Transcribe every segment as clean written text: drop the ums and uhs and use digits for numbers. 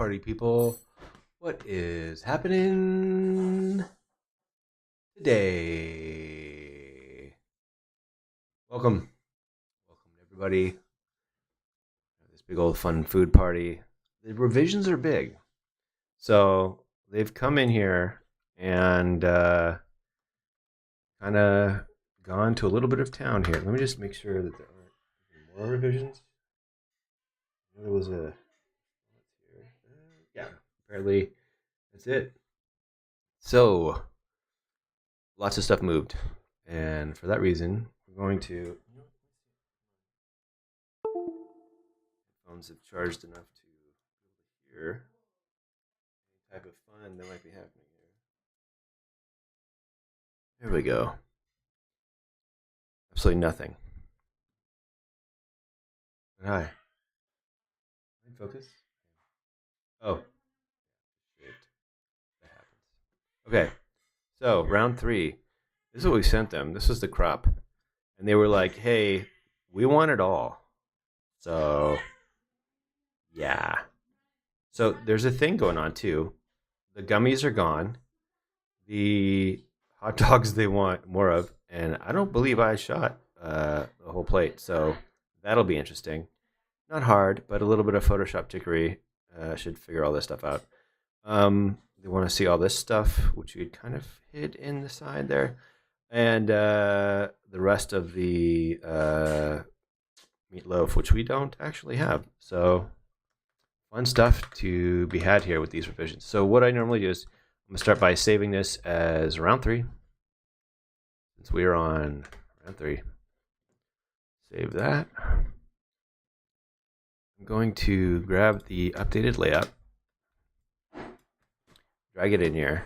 party people. What is happening today? Welcome. Welcome, everybody. This big old fun food party. The revisions are big. So they've come in here and kind of gone to a little bit of town here. Let me just make sure that there aren't more revisions. There was a. Yeah, apparently that's it. So lots of stuff moved, and for that reason, we're going to. Phones have charged enough to hear any type of fun that might be happening here. There we go. Absolutely nothing. But hi. Focus. Oh, shit. That happens. Okay, so round 3. This is what we sent them. This is the crop, and they were like, "Hey, we want it all." So yeah. So there's a thing going on too. The gummies are gone. The hot dogs they want more of, and I don't believe I shot the whole plate. So that'll be interesting. Not hard, but a little bit of Photoshop trickery should figure all this stuff out. They want to see all this stuff, which we kind of hid in the side there, and the rest of the meatloaf, which we don't actually have. So fun stuff to be had here with these revisions. So what I normally do is I'm going to start by saving this as round 3. Since we are on round 3. Save that. I'm going to grab the updated layout. Drag it in here.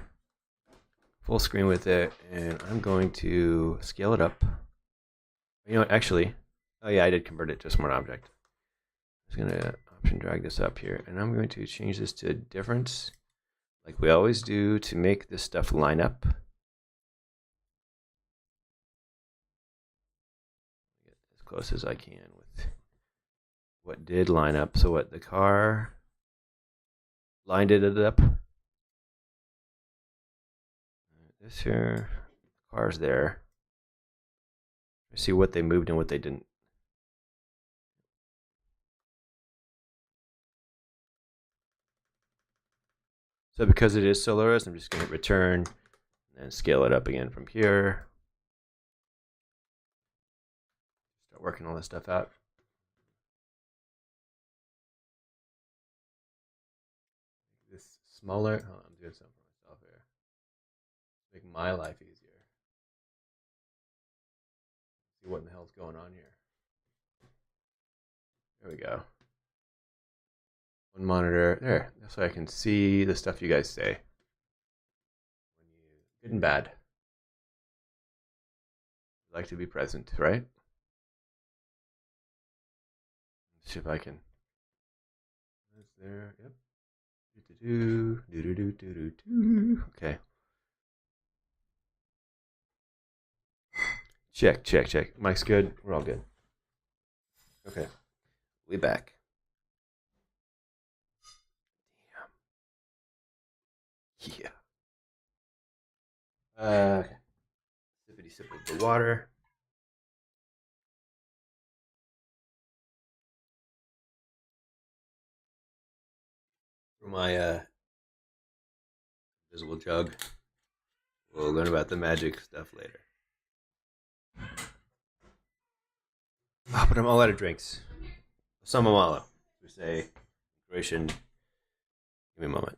Full screen with it. And I'm going to scale it up. You know what, actually. Oh yeah, I did convert it to a smart object. I'm just going to option drag this up here. And I'm going to change this to difference. Like we always do to make this stuff line up. Get as close as I can with what did line up. So what the car lined it up. This here, car's there. Let's see what they moved and what they didn't. So because it is Solaris, I'm just going to hit return and scale it up again from here. Start working all this stuff out. This smaller. Oh, I'm doing something for myself here. Make my life easier. See what in the hell's going on here. There we go. One monitor. There. That's so I can see the stuff you guys say. When you good and bad. You like to be present, right? Let's see if I can. That's there. Yep. Okay. Check, check, check. Mic's good. We're all good. Okay. We back. Damn. Yeah. Okay. Sippity sip of the water. For my invisible jug. We'll learn about the magic stuff later. Oh, but I'm all out of drinks. Some Amalo. We say, Croatian. Give me a moment.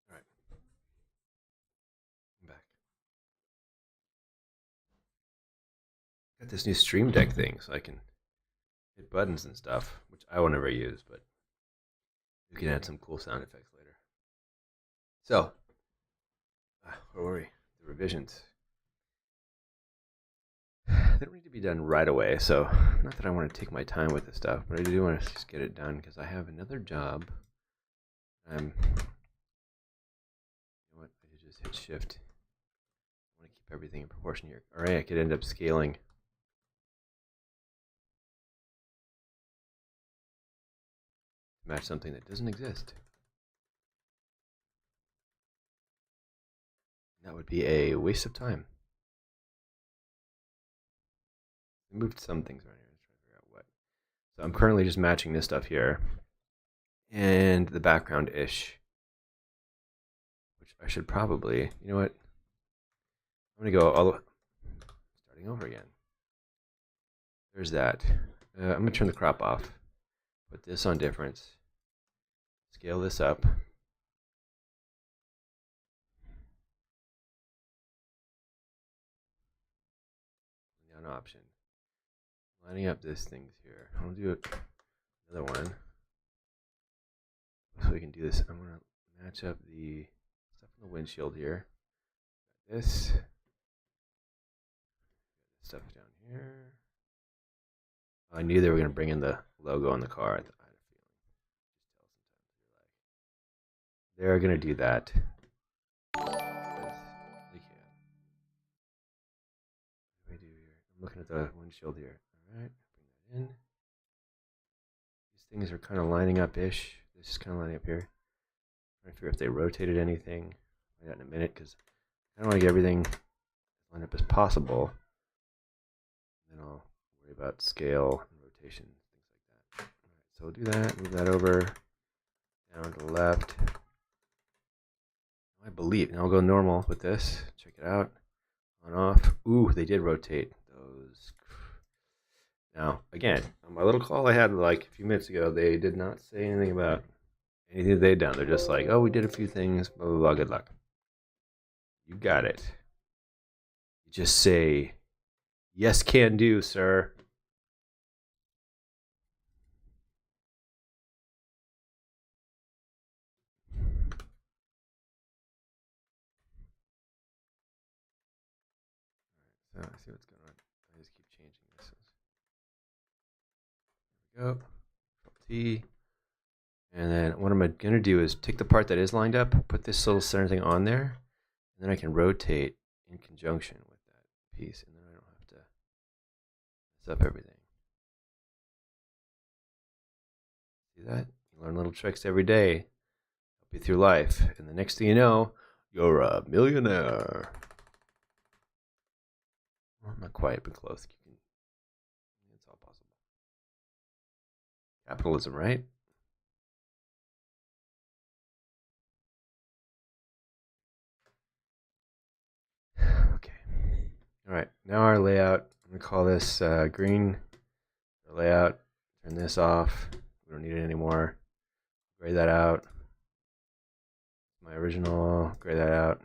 All right. I'm back. Got this new Stream Deck thing, so I can hit buttons and stuff, which I will never use, but you can add some cool sound effects later. So, Where were we? The revisions. They don't need to be done right away, so not that I want to take my time with this stuff, but I do want to just get it done because I have another job. You know what? I could just hit shift. I want to keep everything in proportion here. Alright, I could end up scaling. Match something that doesn't exist. That would be a waste of time. I moved some things around here. Let's try to figure out what. So I'm currently just matching this stuff here. And the background-ish. Which I should probably, you know what? I'm going to go all the starting over again. There's that. I'm going to turn the crop off. Put this on difference. Scale this up. Down option. Lining up these things here. I'll do another one. So we can do this. I'm going to match up the stuff in the windshield here. This stuff down here. I knew they were going to bring in the logo on the car. I had a feeling. They're going to do that. They can. What do I do here? I'm looking at the windshield here. Alright, bring that in. These things are kind of lining up-ish. This is kind of lining up here. I'm trying to figure if they rotated anything. I'll find out in a minute because I don't want to get everything lined up as possible. Then I'll worry about scale and rotation, things like that. Alright, so we'll do that, move that over, down to the left. I believe, and I'll go normal with this. Check it out. On, off. Ooh, they did rotate those. Now, again, on my little call I had like a few minutes ago, they did not say anything about anything they'd done. They're just like, oh, we did a few things, blah, blah, blah, good luck. You got it. You just say, yes, can do, sir. So, I see what's going on. I just keep changing this. There we go. T. And then what I'm going to do is take the part that is lined up, put this little center thing on there, and then I can rotate in conjunction with that piece, and then I don't have to mess up everything. See that? You learn little tricks every day, help you through life, and the next thing you know, you're a millionaire. Well, not quite, but close. It's all possible. Capitalism, right? Okay. All right. Now our layout. I'm gonna call this green layout. Turn this off. We don't need it anymore. Gray that out. My original. Gray that out.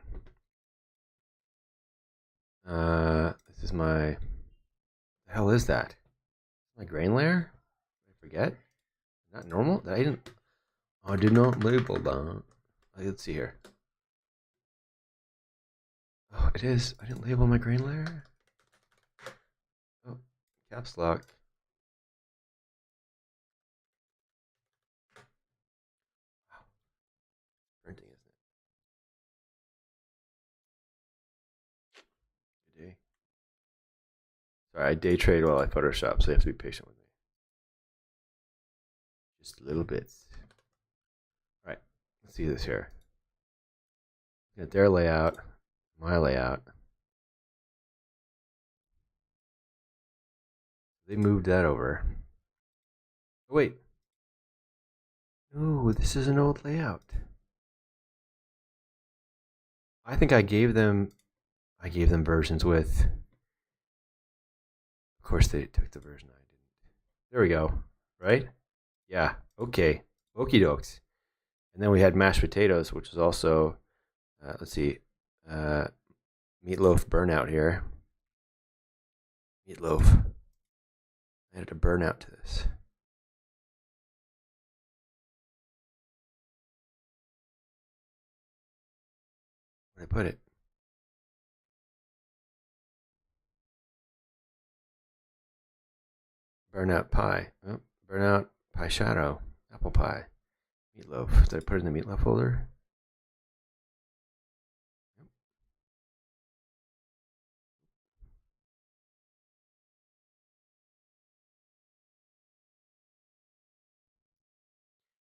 This is my. The hell is that? My grain layer? Did I forget? Not normal? I didn't. I did not label that. Let's see here. Oh, it is. I didn't label my grain layer. Oh, caps lock. Wow. Printing, isn't it? Good day. Sorry, I day trade while I Photoshop, so you have to be patient with me. Just little bits. All right, let's see this here. Get their layout, my layout. They moved that over. Oh, wait. No, this is an old layout. I think I gave them versions with. Of course, they took the version I didn't. There we go. Right? Yeah. Okay. Okie dokes. And then we had mashed potatoes, which was also, let's see, meatloaf burnout here. Meatloaf. I added a burnout to this. Where'd I put it? burnout pie. Oh, burnout pie shadow. Apple pie. Meatloaf. Did I put it in the meatloaf folder?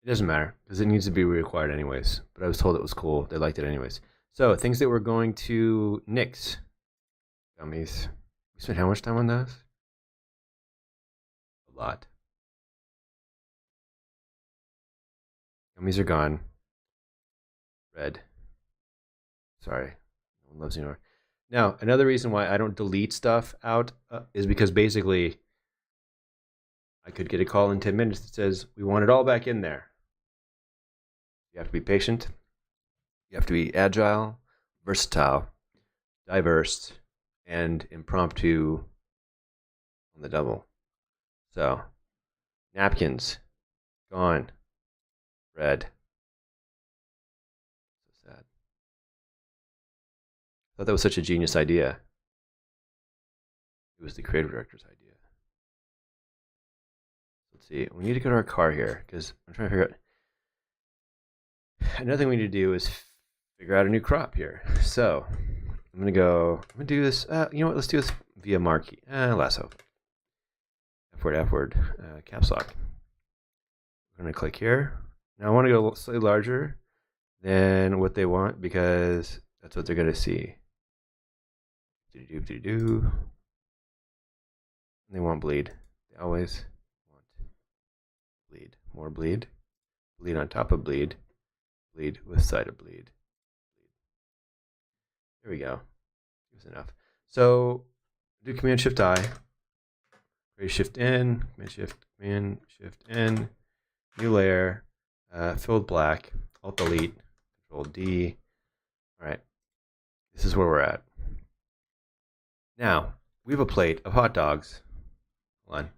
It doesn't matter because it needs to be required anyways. But I was told it was cool. They liked it anyways. So things that we're going to nix. Gummies. We spent how much time on those? A lot. Gummies are gone. Red. Sorry. No one loves you anymore. Now, another reason why I don't delete stuff out is because basically I could get a call in 10 minutes that says, we want it all back in there. You have to be patient. You have to be agile, versatile, diverse, and impromptu on the double. So, napkins, gone. Red. So sad. I thought that was such a genius idea. It was the creative director's idea. Let's see. We need to go to our car here because I'm trying to figure out. Another thing we need to do is figure out a new crop here. So I'm gonna do this. You know what? Let's do this via marquee. Lasso. F-word, caps lock. We're gonna click here. Now I want to go slightly larger than what they want because that's what they're gonna see. Do. They want bleed. They always want bleed. More bleed. Bleed on top of bleed. Bleed with side of bleed. There we go. That's enough. So do Command Shift I. Create Shift N. Command Shift N. New layer. Filled black. Alt Delete. Control D. All right. This is where we're at. Now we have a plate of hot dogs. Hold on. I'm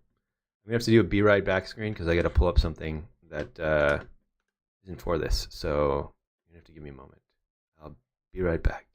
gonna have to do a be right back screen because I got to pull up something that isn't for this. So you have to give me a moment. I'll be right back.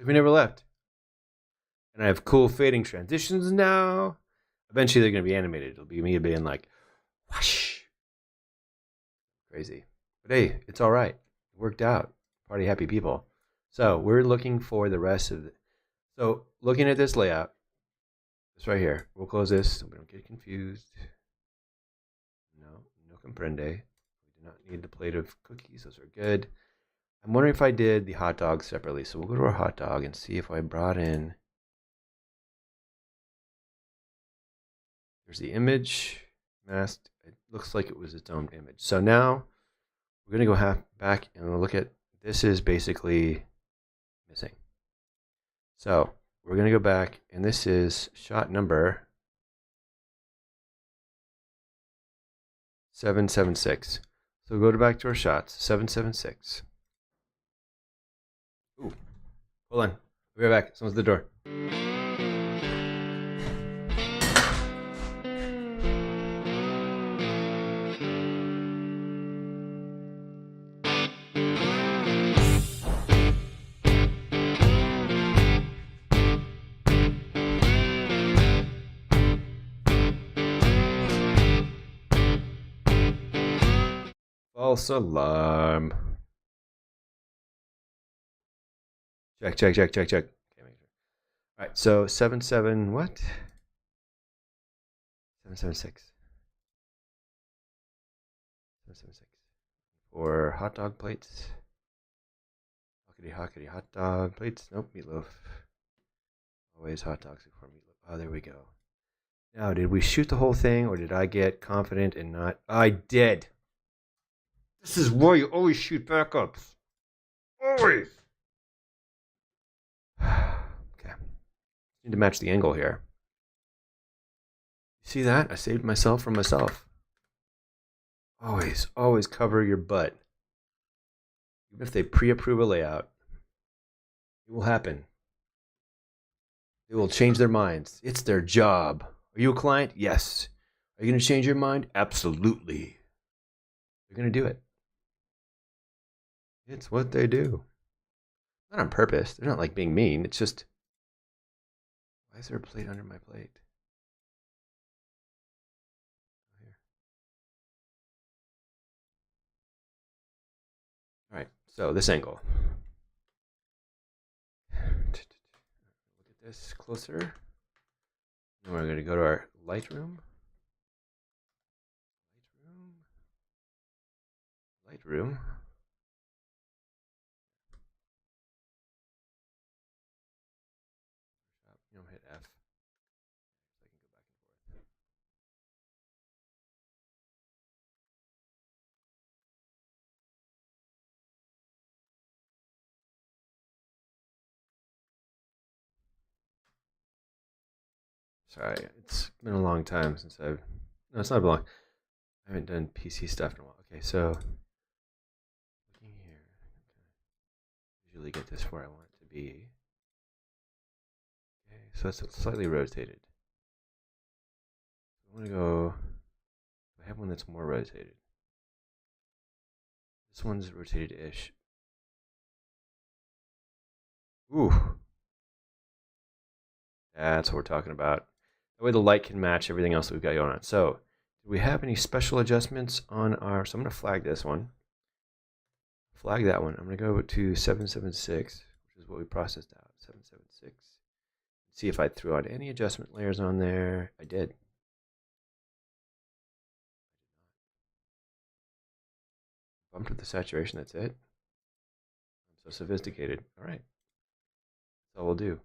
We never left. And I have cool fading transitions now. Eventually they're going to be animated. It'll be me being like, whoosh. Crazy. But hey, it's all right. It worked out. Party happy people. So we're looking for the rest of it. So looking at this layout, this right here, we'll close this so we don't get confused. No comprende. We do not need the plate of cookies. Those are good. I'm wondering if I did the hot dog separately. So we'll go to our hot dog and see if I brought in. There's the image masked. It looks like it was its own image. So now we're going to go back and we'll look at this is basically missing. So we're going to go back and this is shot number 776. So we'll go back to our shots 776. Ooh, hold on. We'll be right back. Someone's at the door. False alarm. Check. Okay, make sure. All right, so 77 what? 776. 776. For hot dog plates. Hockety hot dog plates. Nope, meatloaf. Always hot dogs before meatloaf. Oh, there we go. Now, did we shoot the whole thing, or did I get confident and not? I did. This is why you always shoot backups. Always. Okay. Need to match the angle here. See that? I saved myself from myself. Always cover your butt. Even if they pre-approve a layout, it will happen. They will change their minds. It's their job. Are you a client? Yes. Are you going to change your mind? Absolutely. They're going to do it. It's what they do. Not on purpose. They're not like being mean. It's just, why is there a plate under my plate? Here. All right. So this angle. Look at this closer. And we're going to go to our Lightroom. Lightroom. You know, hit F. So I can go back and forth. Sorry, it's been a long time since I've. No, it's not long. I haven't done PC stuff in a while. Okay, so looking here. Okay. Usually get this where I want it to be. Okay, so it's slightly rotated. I want to go. I have one that's more rotated. This one's rotated-ish. Ooh. That's what we're talking about. That way the light can match everything else that we've got going on. So, do we have any special adjustments on our... So I'm going to flag this one. Flag that one. I'm going to go to 776, which is what we processed out. 776. See if I threw out any adjustment layers on there. I did. Bumped with the saturation, that's it. I'm so sophisticated. All right. That's all we'll do.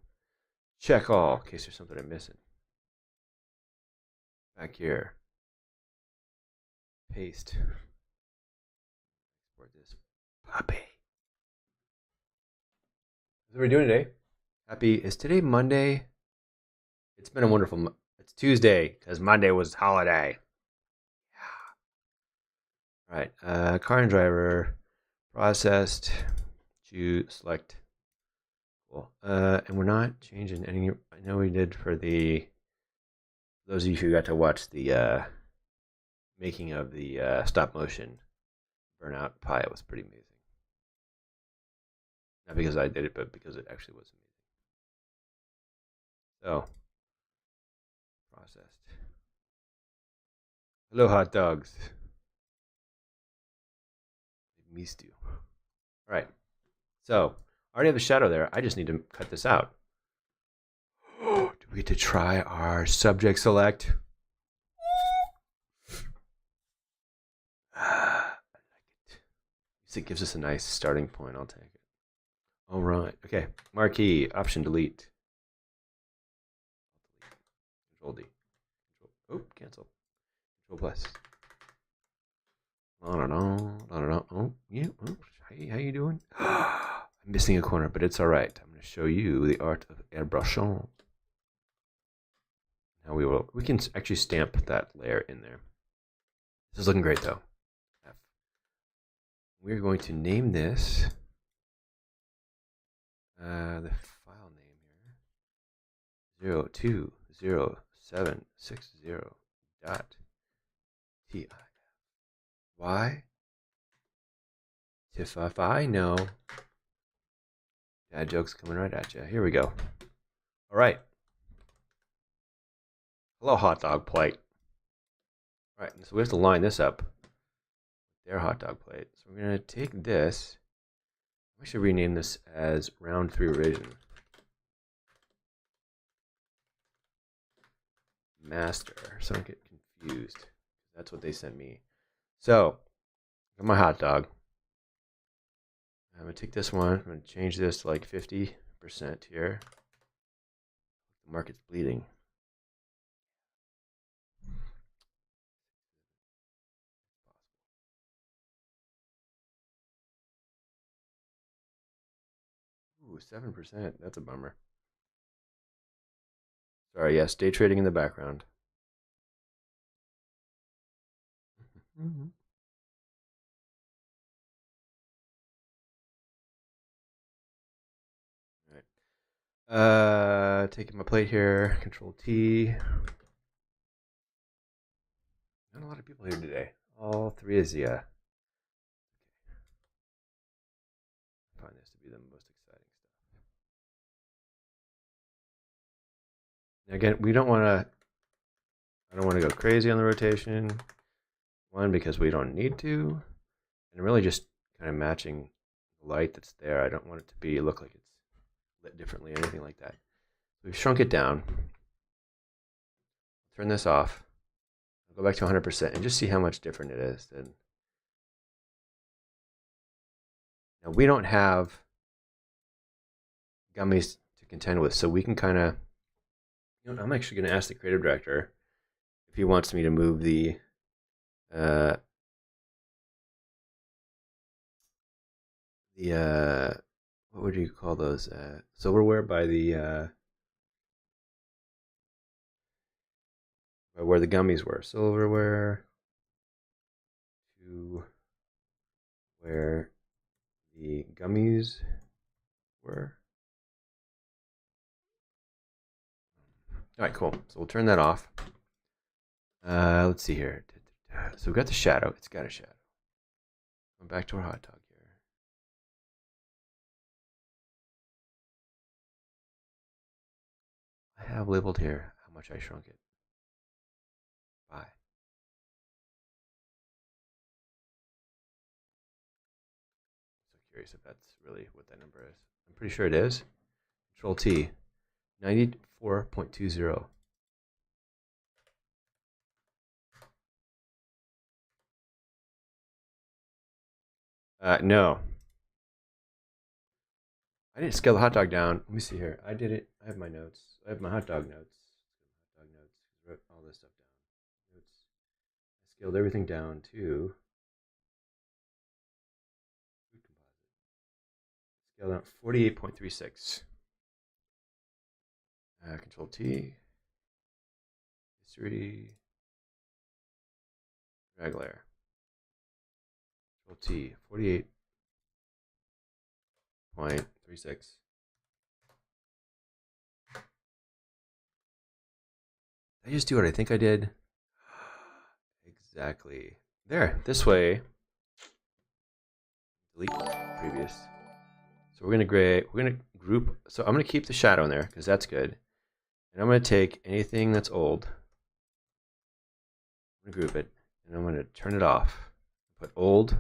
Check all, in case there's something I'm missing. Back here. Paste. Export this puppy. What are we doing today? Happy, is today Monday? It's been a wonderful, it's Tuesday, because Monday was holiday. Yeah. All right, car and driver, processed, choose, select. Cool. And we're not changing any, I know we did for the, those of you who got to watch the making of the stop motion Burnout Pie, it was pretty amazing. Not because I did it, but because it actually was amazing. So, processed. Hello, hot dogs. I missed you. All right. So, I already have a shadow there. I just need to cut this out. Do we get to try our subject select? I like it. It gives us a nice starting point. I'll take it. All right. Okay. Marquee. Option delete. Control D. Control. Oh, cancel. Control plus. I don't know. Oh, yeah. Oh, hey, how you doing? I'm missing a corner, but it's all right. I'm going to show you the art of airbrushing. Now we can actually stamp that layer in there. This is looking great though. We're going to name this the file name here 0200760.tif. Why? If I know. Dad jokes coming right at you. Here we go. All right. Hello, hot dog plate. All right, so we have to line this up. their hot dog plate. So we're going to take this. We should rename this as round 3 origin. Master, so I don't get confused. That's what they sent me. So, got my hot dog. I'm going to take this one. I'm going to change this to like 50% here. The market's bleeding. Ooh, 7%. That's a bummer. Sorry, yes, day trading in the background. All right. Taking my plate here. Control T. Not a lot of people here today. All 3 is yeah. Okay. I find this to be the most exciting stuff. Now again, we don't want to. I don't want to go crazy on the rotation. One, because we don't need to, and really just kind of matching the light that's there. I don't want it to be look like it's lit differently or anything like that. We've shrunk it down. Turn this off. I'll go back to 100% and just see how much different it is. Then now we don't have gummies to contend with, so we can kind of. You know, I'm actually going to ask the creative director if he wants me to move the. What would you call those? Silverware by the where the gummies were. Silverware to where the gummies were. All right, cool. So we'll turn that off. Let's see here. So we've got the shadow. It's got a shadow. Going back to our hot dog here. I have labeled here how much I shrunk it by. So curious if that's really what that number is. I'm pretty sure it is. Control T. 94.20. No. I didn't scale the hot dog down. Let me see here. I did it. I have my notes. I have my hot dog notes. Hot dog notes. I wrote all this stuff down. Notes. I scaled everything down to food composite. Scaled down 48.36. Control T. History. Drag layer. Control T. 48.36. Did I just do what I think I did? Exactly. There. This way. Delete previous. So we're gonna group. So I'm gonna keep the shadow in there because that's good. And I'm gonna take anything that's old. I'm gonna group it, and I'm gonna turn it off. Put old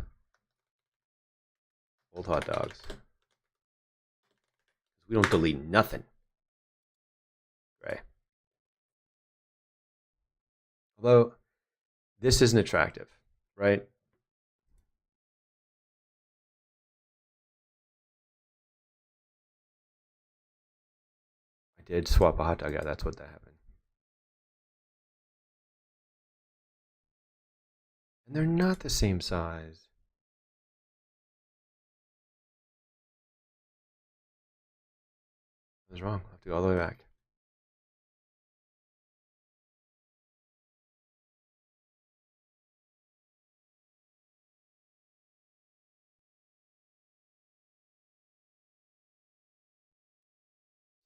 hot dogs. We don't delete nothing. Right. Although this isn't attractive, right? I did swap a hot dog out. That's what that happened. And they're not the same size. I was wrong. I have to go all the way back.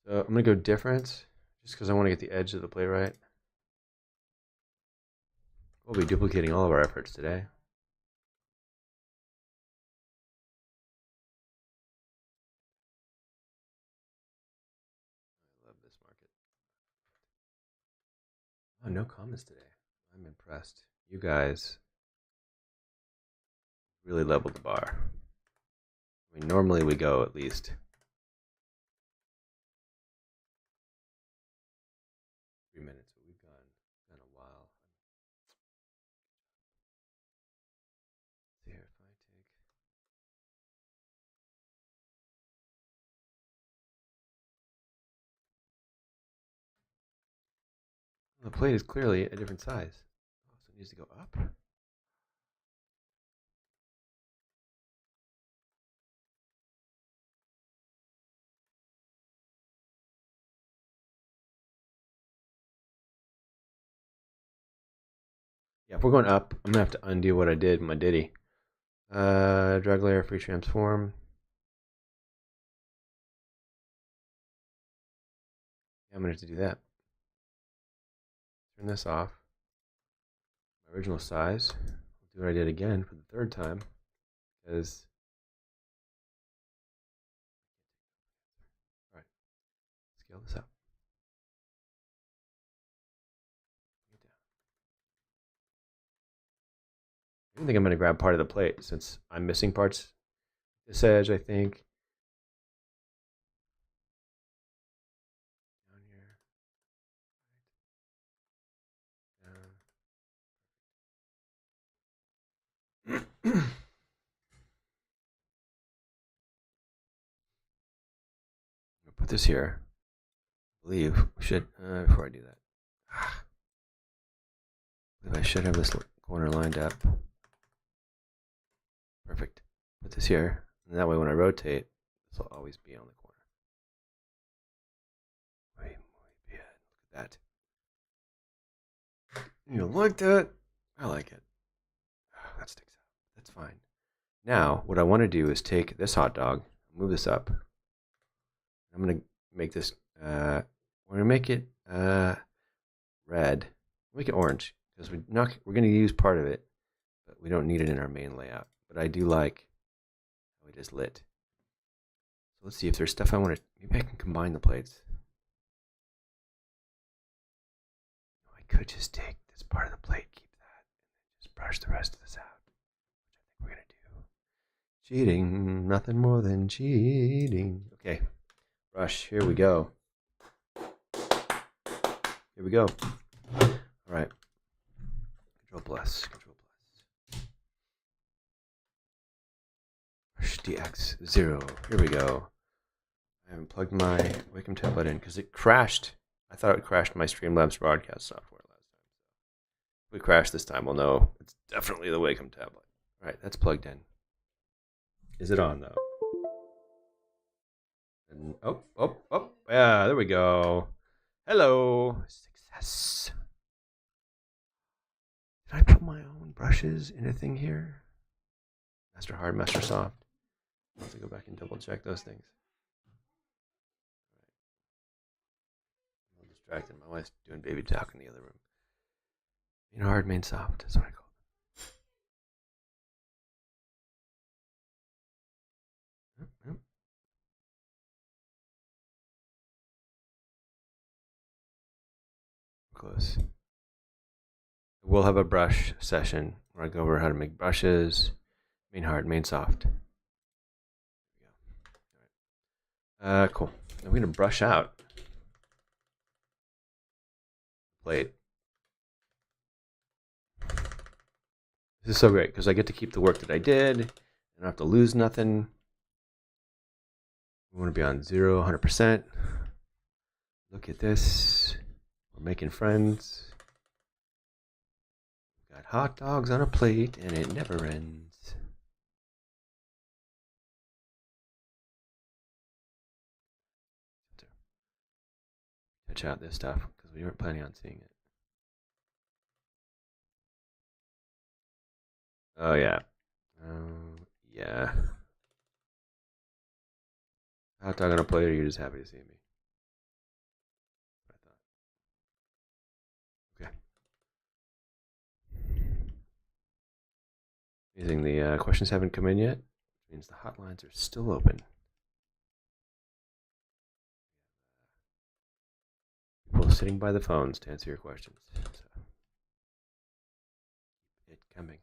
So I'm gonna go different, just because I want to get the edge of the plate right. We'll be duplicating all of our efforts today. I love this market. Oh, no comments today. I'm impressed. You guys really leveled the bar. I mean, normally we go at least 3 minutes, but we've gone a while. Here, if I take the plate is clearly a different size. Oh, so it needs to go up. Yeah, if we're going up, I'm gonna have to undo what I did in my Diddy. Drag layer, free transform. Yeah, I'm gonna have to do that. Turn this off. My original size. I'll do what I did again for the third time, because all right, scale this up. I think I'm gonna grab part of the plate since I'm missing parts. This edge, I think. Down here. Down. Put this here. I believe we should, before I do that, I believe I should have this corner lined up. Perfect. Put this here, and that way when I rotate, this will always be on the corner. Muy bien. Look at that. You like that? I like it. That sticks out. That's fine. Now, what I want to do is take this hot dog, move this up. I'm going to make this, we're going to make it red. Make it orange, because we're going to use part of it, but we don't need it in our main layout. But I do like how it is lit. So let's see if there's stuff I want to, maybe I can combine the plates. I could just take this part of the plate, keep that, and just brush the rest of this out, which I think we're going to do. Cheating, nothing more than cheating. Okay, brush, here we go. Here we go. All right. Control plus. Brush DX 0. Here we go. I haven't plugged my Wacom tablet in because it crashed. I thought it crashed my Streamlabs broadcast software last time. If we crash this time, we'll know it's definitely the Wacom tablet. All right, that's plugged in. Is it on though? And, oh, yeah, there we go. Hello, success. Did I put my own brushes in a thing here? Master hard, master soft. I'll have to go back and double check those things. Right. I'm distracted. My wife's doing baby talk in the other room. Main hard, main soft. That's what I call it. Yep. Close. We'll have a brush session where I go over how to make brushes, main hard, main soft. Cool. I'm going to brush out plate. This is so great because I get to keep the work that I did. I don't have to lose nothing. We want to be on 0, 100%. Look at this. We're making friends. We've got hot dogs on a plate and it never ends. Touch out this stuff because we weren't planning on seeing it. Oh, yeah. Yeah. Hot dog on a plate, or you're just happy to see me? I thought. Okay. Amazing. The questions haven't come in yet, which means the hotlines are still open. People sitting by the phones to answer your questions. So. It coming.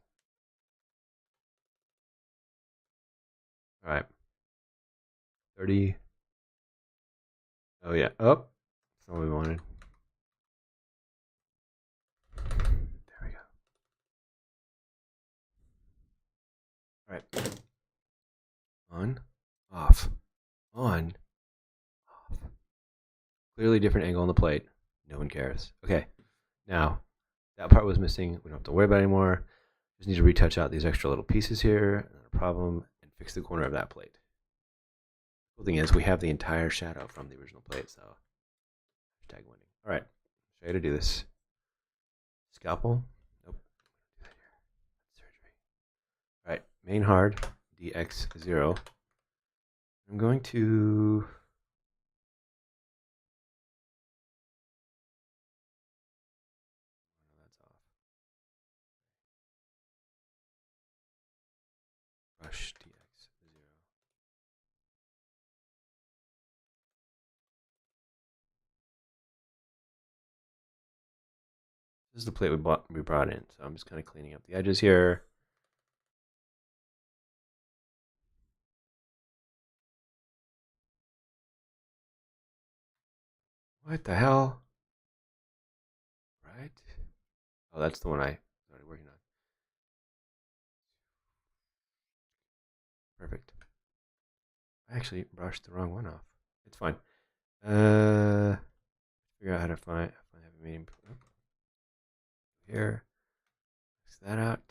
All right. 30. Oh, yeah. Oh, that's not what we wanted. There we go. All right. On, off, on, off. Clearly different angle on the plate. No one cares. Okay. Now, that part was missing. We don't have to worry about it anymore. Just need to retouch out these extra little pieces here. Not a problem. And fix the corner of that plate. The cool thing is we have the entire shadow from the original plate, so hashtag winning. All right. Show you how to do this. Scalpel. Nope. Surgery. All right. Main hard. DX0. I'm going to... That's off. Brush DX0. This is the plate we brought in, so I'm just kind of cleaning up the edges here. What the hell? Right? Oh, that's the one I started working on. Perfect. I actually brushed the wrong one off. It's fine. Figure out how to find a medium. Here. Fix that out.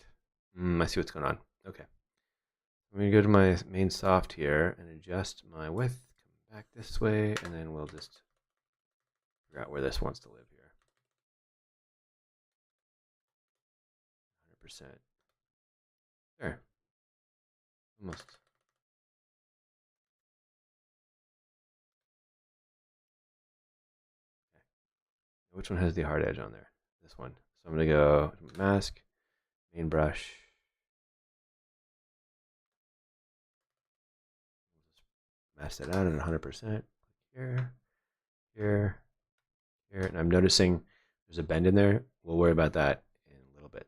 I see what's going on. Okay. I'm going to go to my main soft here and adjust my width. Come back this way, and then we'll just figure out where this wants to live here. 100%. There. Almost. Okay. Which one has the hard edge on there? This one. So I'm going to go mask, main brush. Mask that out at 100%. Here, here, here. And I'm noticing there's a bend in there. We'll worry about that in a little bit.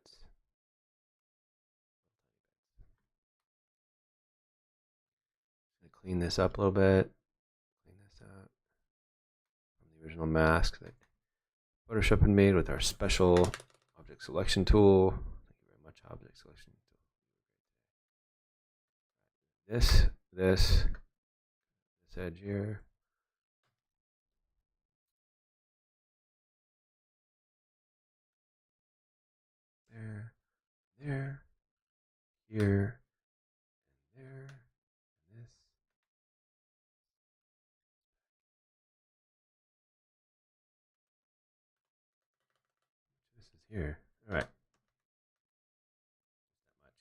Clean this up a little bit. Clean this out from the original mask that Photoshop had made with our special object selection tool. Thank you very much, object selection tool. This edge here. There, there, here, and there, and this. This is here. All right. That much.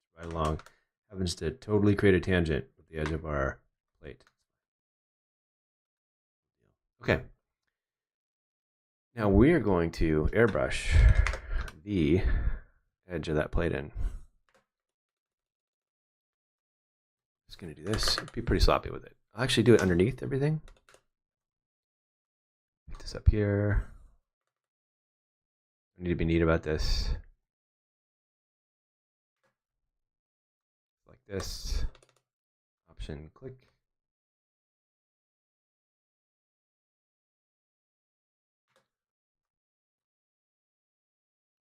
It's right along. Happens to totally create a tangent with the edge of our plate. Okay. Now we are going to airbrush the edge of that plate in. Just going to do this. Be pretty sloppy with it. I'll actually do it underneath everything. Pick this up here. I need to be neat about this. Like this. Option click.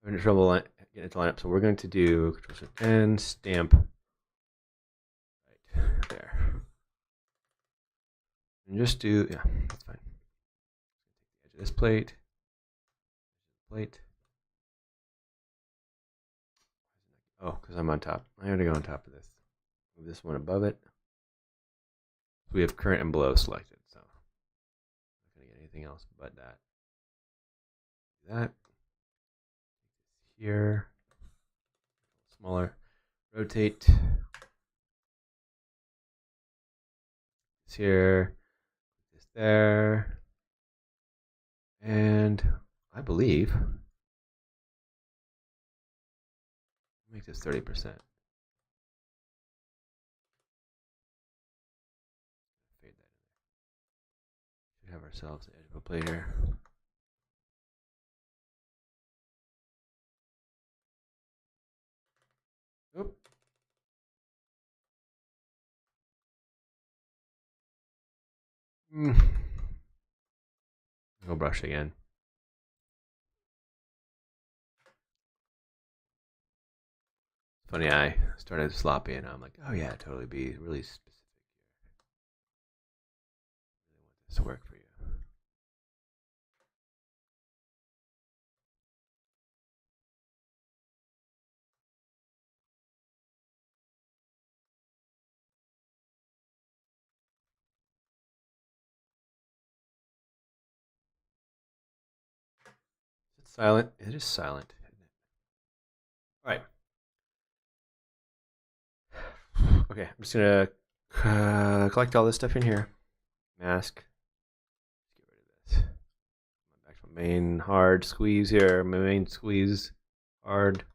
I'm having trouble getting it to line up, so we're going to do Control-Shift-N, stamp right there. And just do, yeah, that's fine. Take the edge of this plate. Oh, because I'm on top. I gotta go on top of this. Move this one above it. So we have current and below selected, so I'm not gonna get anything else but that. Do that. Here. Smaller. Rotate. This here. This there. And I believe make this 30%. Fade that in there. Should have ourselves the edge of a plate here. Oop. Go brush again. Funny, I started sloppy and I'm like, oh yeah, totally be really specific here. I really want this to work for you. Is it silent? It is silent, isn't it? All right. Okay, I'm just gonna collect all this stuff in here. Mask. Let's get rid of this. Back to my main hard squeeze here. My main squeeze hard.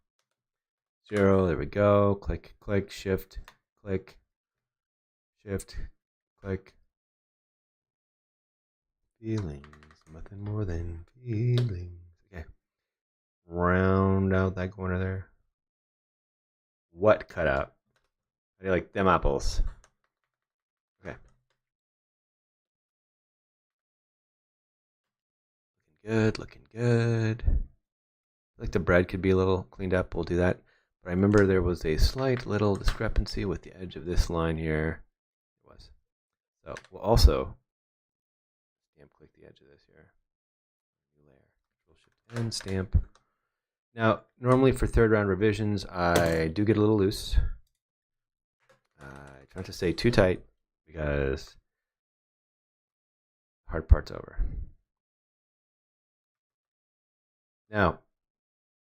0. There we go. Click, click, shift, click, shift, click. Feelings, nothing more than feelings. Okay. Round out that corner there. What cutout? How do you like them apples? Okay. Looking good, looking good. I feel like the bread could be a little cleaned up. We'll do that. But I remember there was a slight little discrepancy with the edge of this line here. It was. So we'll also stamp click the edge of this here. New layer. Control Shift N, stamp. Now, normally for third round revisions, I do get a little loose. I try not to stay too tight because hard part's over. Now,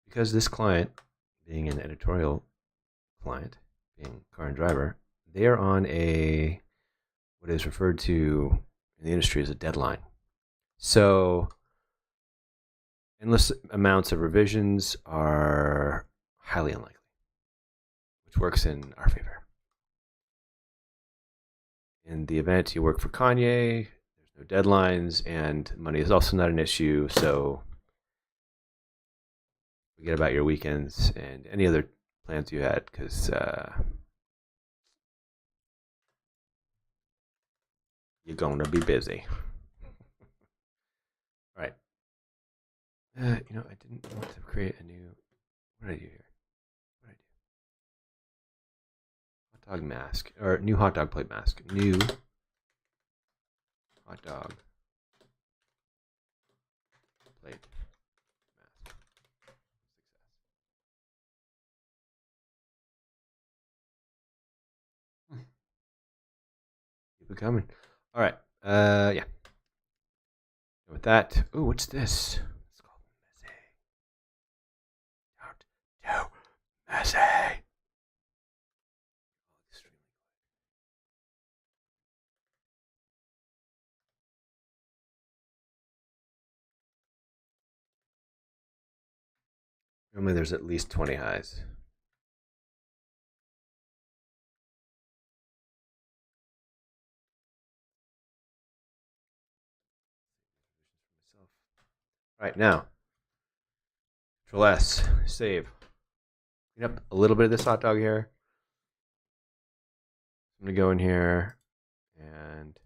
because this client, being an editorial client, being Car and Driver, they are on a what is referred to in the industry as a deadline. So endless amounts of revisions are highly unlikely, which works in our favor. In the event you work for Kanye, there's no deadlines, and money is also not an issue, so forget about your weekends and any other plans you had, because you're going to be busy. All right. I didn't want to create a new. What did I do here? What did I do? Hot dog mask, or new hot dog plate mask. New hot dog plate mask. Success. Keep it coming. All right. Yeah. And with that, ooh, what's this? It's called messy. Don't do messy. Normally there's at least 20 highs. All right, now, Control S, save. Clean up a little bit of this hot dog here. I'm going to go in here and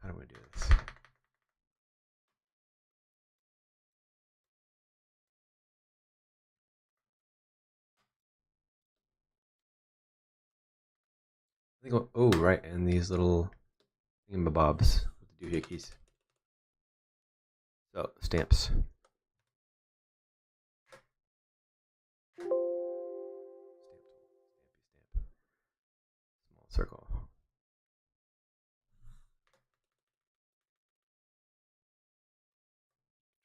how do I do this? I think, oh, right, and these little thingamabobs with the doohickeys. So, stamps. Small circle.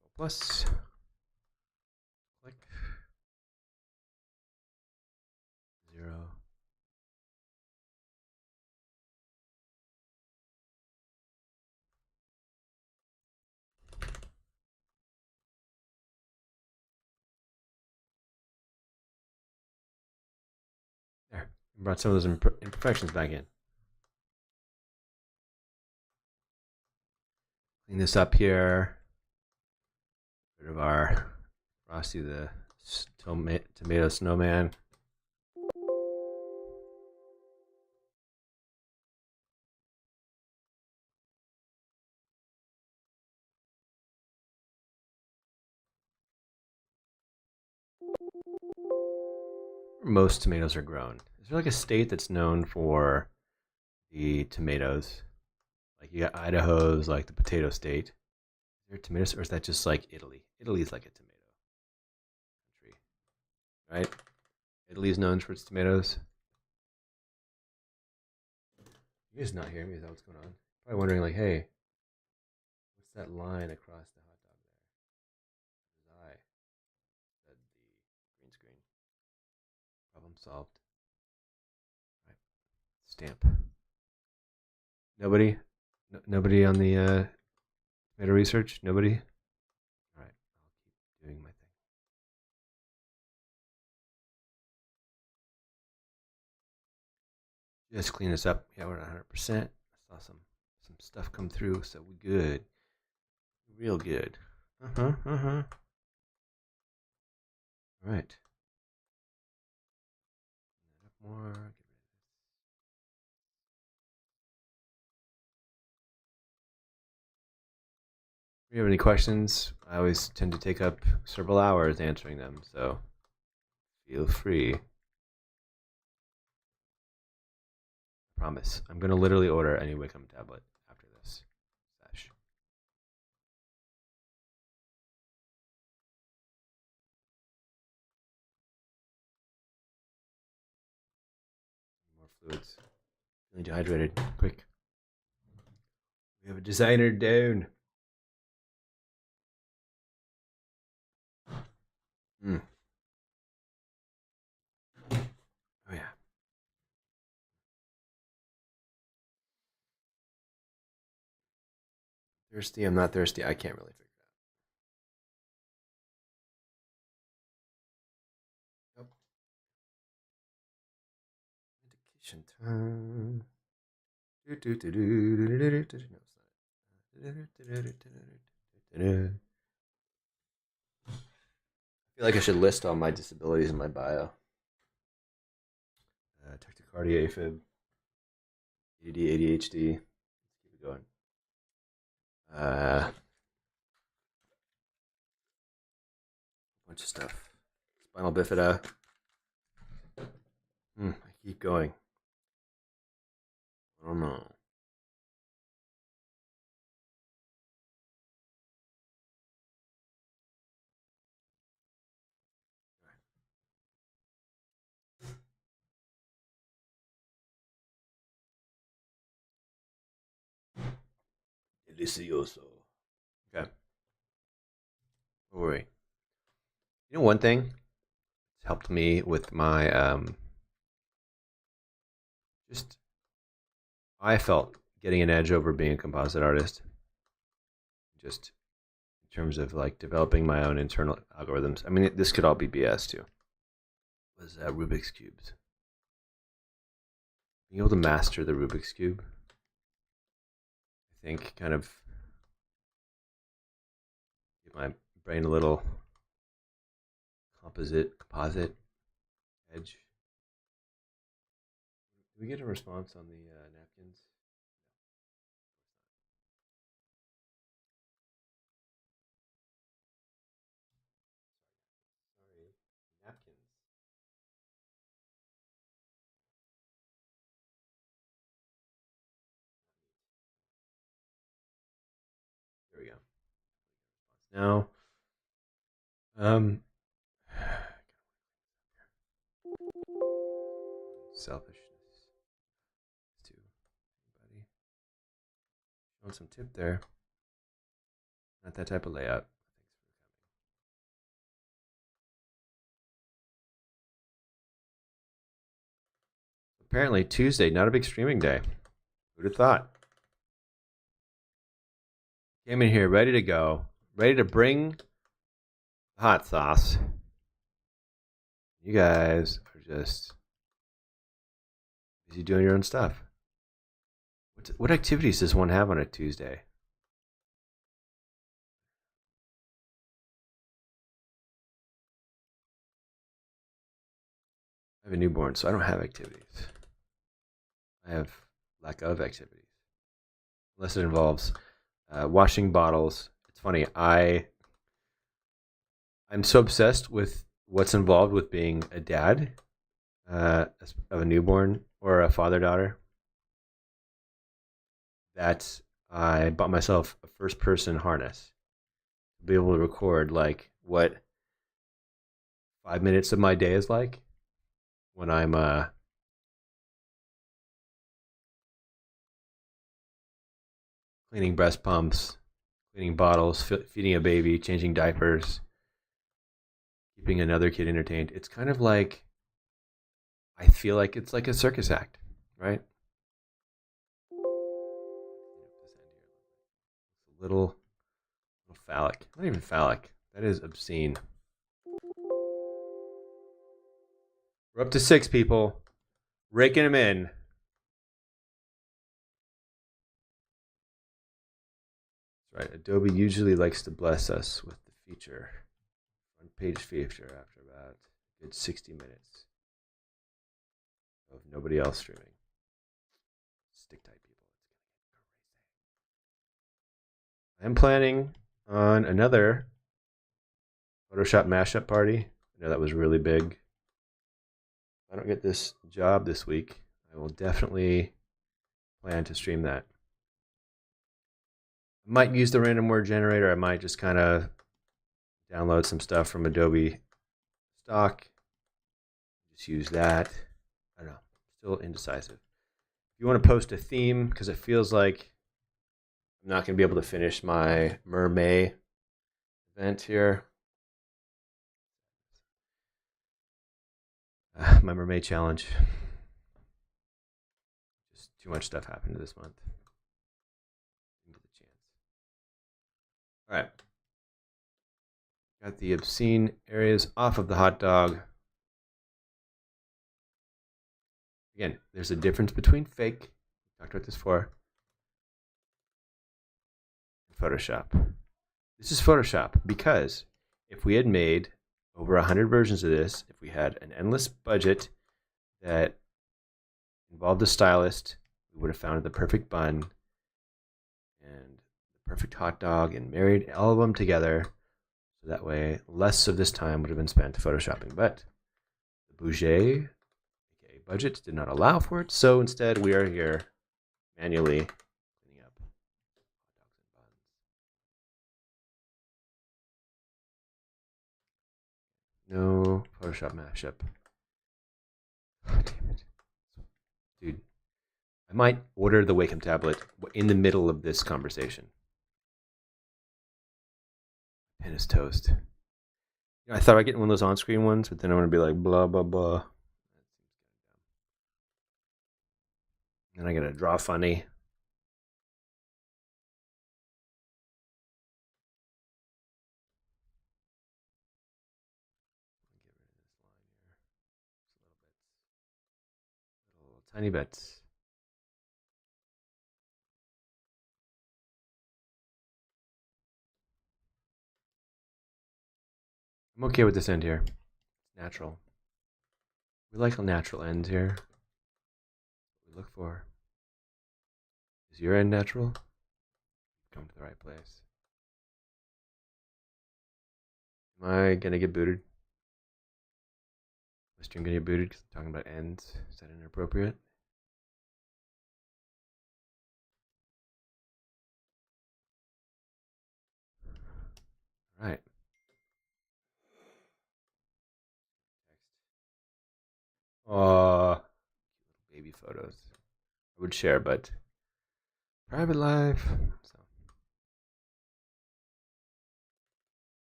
Control plus. Click. 0. There. Brought some of those imperfections back in. Clean this up here. Rid of our Frosty the tomato snowman. most tomatoes are grown? Is there like a state that's known for the tomatoes? Like you got Idaho's like the potato state. Is there tomatoes, or is that just like Italy? Italy's like a tomato country, right? Italy's known for its tomatoes. You guys not hearing me? Is that what's going on? Probably wondering like, hey, what's that line across the hot dog there? His eye. Said the green screen. Problem solved. Right. Stamp. Nobody? Nobody on the tomato research? Nobody? All right. I'll keep doing my thing. Just clean this up. Yeah, we're at 100%. I saw some stuff come through, so we good. Real good. All right. More. If you have any questions, I always tend to take up several hours answering them, so feel free. I promise. I'm going to literally order any Wacom tablet after this sesh. More fluids. Feeling dehydrated. Quick. We have a designer down. Oh, yeah. Thirsty? I'm not thirsty. I can't really figure it out. Nope. Medication time. No, it's not. I feel like I should list all my disabilities in my bio. Tachycardia, AFib, ADD, ADHD. Let's keep it going. Bunch of stuff. Spinal bifida. I keep going. I don't know. Delicioso. Okay. Don't worry. You know one thing that's helped me with my just I felt getting an edge over being a composite artist. Just in terms of like developing my own internal algorithms. I mean, this could all be BS too. Was Rubik's cubes. Being able to master the Rubik's cube, I think, kind of give my brain a little composite edge. Did we get a response on the napkins? Sorry, napkins. There we go. Now, selfishness. Too, buddy. Showing some tip there. Not that type of layout. Apparently, Tuesday, not a big streaming day. Who'd have thought? Came in here ready to go, ready to bring the hot sauce. You guys are just busy doing your own stuff. What activities does one have on a Tuesday? I have a newborn, so I don't have activities. I have lack of activities. Unless it involves washing bottles. It's funny, I'm so obsessed with what's involved with being a dad of a newborn or a father-daughter, that I bought myself a first-person harness to be able to record like what 5 minutes of my day is like when I'm cleaning breast pumps, cleaning bottles, feeding a baby, changing diapers, keeping another kid entertained. It's kind of like, I feel like it's like a circus act, right? It's a little phallic. Not even phallic. That is obscene. We're up to 6 people. Raking them in. That's right. Adobe usually likes to bless us with the feature. Front page feature after about a good 60 minutes of nobody else streaming. Stick tight, people. I'm planning on another Photoshop mashup party. I know that was really big. If I don't get this job this week, I will definitely plan to stream that. I might use the random word generator. I might just kind of download some stuff from Adobe stock. Just use that. I don't know. Still indecisive. If you want to post a theme, because it feels like I'm not going to be able to finish my Mermay event here. My Mermay challenge. Just too much stuff happened this month. Didn't get the chance. All right. Got the obscene areas off of the hot dog. Again, there's a difference between fake, we talked about this before, and Photoshop. This is Photoshop because if we had made over 100 versions of this, if we had an endless budget that involved a stylist, we would have found the perfect bun and the perfect hot dog and married all of them together. So that way, less of this time would have been spent photoshopping. But the budget, aka budget, did not allow for it. So instead, we are here manually cleaning up hot dogs and buns. No Photoshop mashup. Oh, damn it. Dude, I might order the Wacom tablet in the middle of this conversation. Pen is toast. I thought I'd get one of those on-screen ones, but then I'm going to be like, blah, blah, blah. Then I got to draw funny. Little tiny bits. I'm okay with this end here. It's natural. We like a natural end here. What we look for. Is your end natural? Come to the right place. Am I gonna get booted? My stream gonna get booted because I'm talking about ends? Is that inappropriate? All right. Baby photos. I would share, but private life. So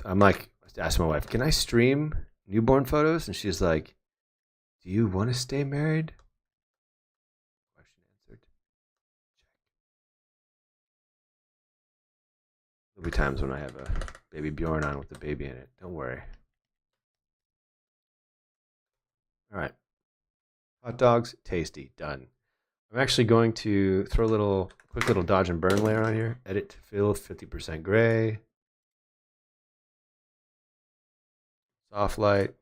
I'm like, asking my wife, can I stream newborn photos? And she's like, do you want to stay married? Question answered. Check. There'll be times when I have a baby Bjorn on with the baby in it. Don't worry. All right. Hot dogs, tasty, done. I'm actually going to throw a quick little dodge and burn layer on here. Edit to fill 50% gray. Soft light.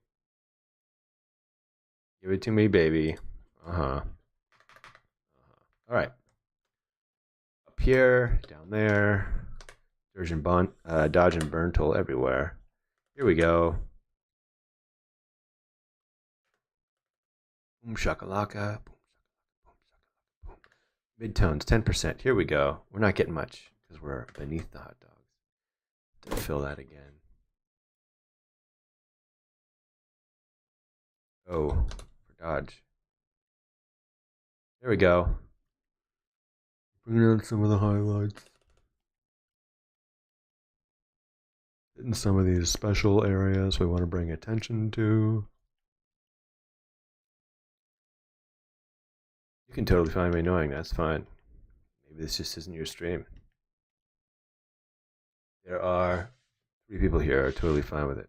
Give it to me, baby. All right. Up here, down there. Dodge and burn tool everywhere. Here we go. Boom shakalaka. Boom shakalaka. Boom shakalaka. Boom. Midtones, 10%. Here we go. We're not getting much because we're beneath the hot dogs. To fill that again. Oh, for dodge. There we go. Bringing out some of the highlights. In some of these special areas we want to bring attention to. You can totally find me annoying, that's fine. Maybe this just isn't your stream. There are 3 people here who are totally fine with it.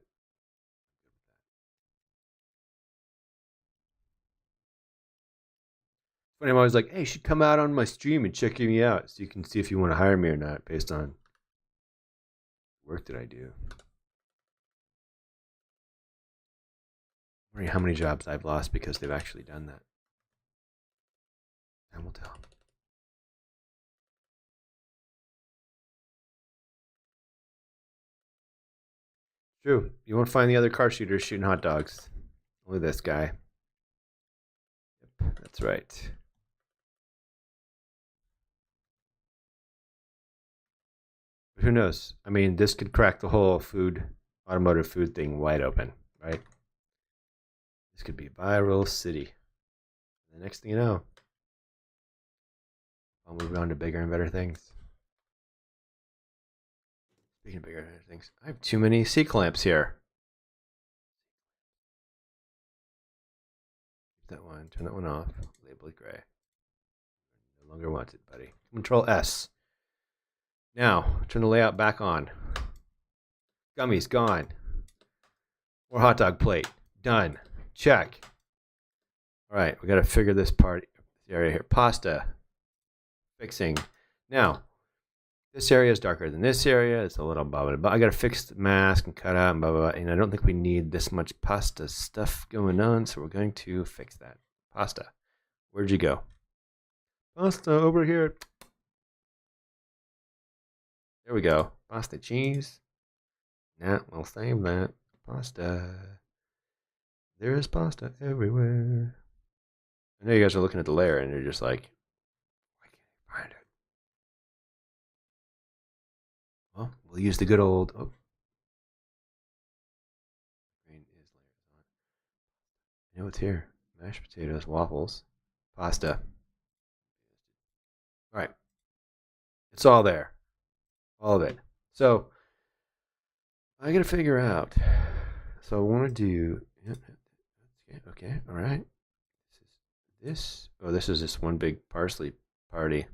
Funny, I'm always like, hey, you should come out on my stream and check me out so you can see if you want to hire me or not based on work that I do. I'm wondering how many jobs I've lost because they've actually done that. Time will tell. True. You won't find the other car shooters shooting hot dogs. Only this guy. Yep, that's right. Who knows? I mean, this could crack the whole automotive food thing wide open, right? This could be viral city. The next thing you know, I'll move on to bigger and better things. Speaking of bigger and better things, I have too many C-clamps here. Keep that one, turn that one off, label it gray. No longer wanted, buddy. Control S. Now, turn the layout back on. Gummies, gone. More hot dog plate. Done. Check. All right, we got to figure this area here. Pasta. Fixing. Now, this area is darker than this area. It's a little blah, blah, blah. I got to fix the mask and cut out and blah, blah, blah. And I don't think we need this much pasta stuff going on, so we're going to fix that. Pasta. Where'd you go? Pasta over here. There we go. Pasta cheese. Nah, we'll save that. Pasta. There is pasta everywhere. I know you guys are looking at the layer and you're just like, why can't I find it? Well, we'll use the good old. Oh. Green is layers on. You know what's here? Mashed potatoes, waffles, pasta. All right. It's all there. All of it. So I got to figure out. So I want to do. Okay. All right. This. Oh, this is just one big parsley party.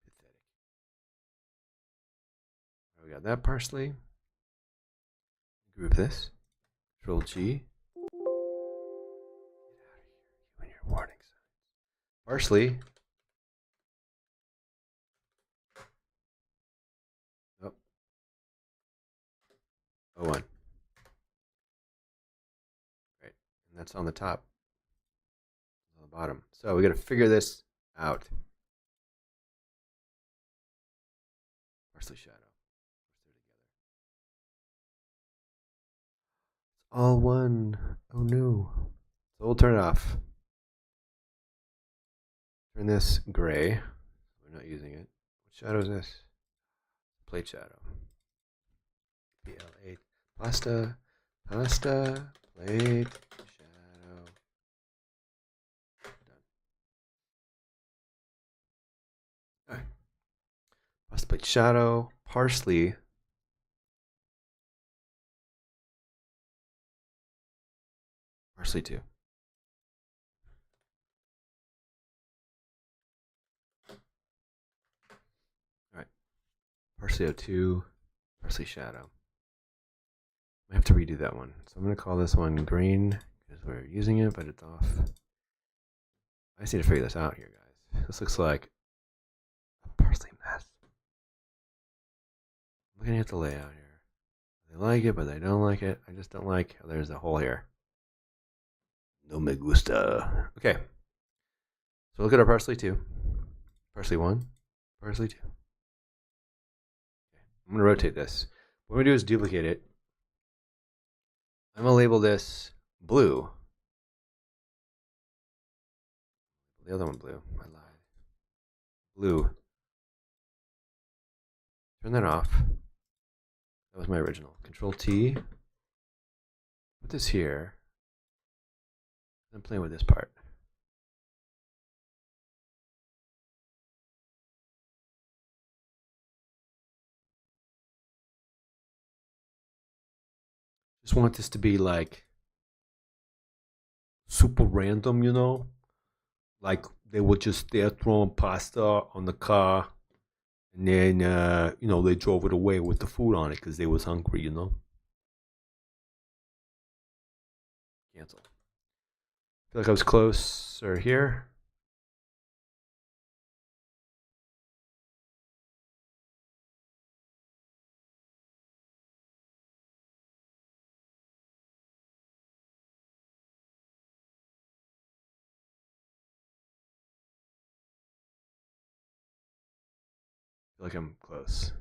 Pathetic. We got that parsley. Group this. Control G. Get out of here. You and your warning signs. Parsley. Oh. 01. Right. And that's on the top. On the bottom. So we got to figure this out. Parsley shadow. It's all one. Oh no. So we'll turn it off. Turn this gray. We're not using it. What shadow is this? Plate shadow. PL8. Pasta. Pasta. Plate. Shadow. Done. Alright. Pasta plate shadow. Parsley. Parsley 2. Alright. Parsley 02. Parsley shadow. I have to redo that one. So I'm going to call this one green because we're using it, but it's off. I just need to figure this out here, guys. This looks like a parsley mess. I'm looking at the layout here. They like it, but they don't like it. I just don't like how there's a hole here. No me gusta. Okay. So look at our parsley 2. Parsley 1. Parsley 2. Okay. I'm going to rotate this. What I'm going to do is duplicate it. I'm going to label this blue. the other one blue. I lied. Blue. Turn that off. That was my original. Control T. Put this here. I'm playing with this part. Just want this to be like super random, you know? Like they're throwing pasta on the car, and then they drove it away with the food on it because they was hungry, you know? Cancel. Feel like I was closer here. Feel like I'm close.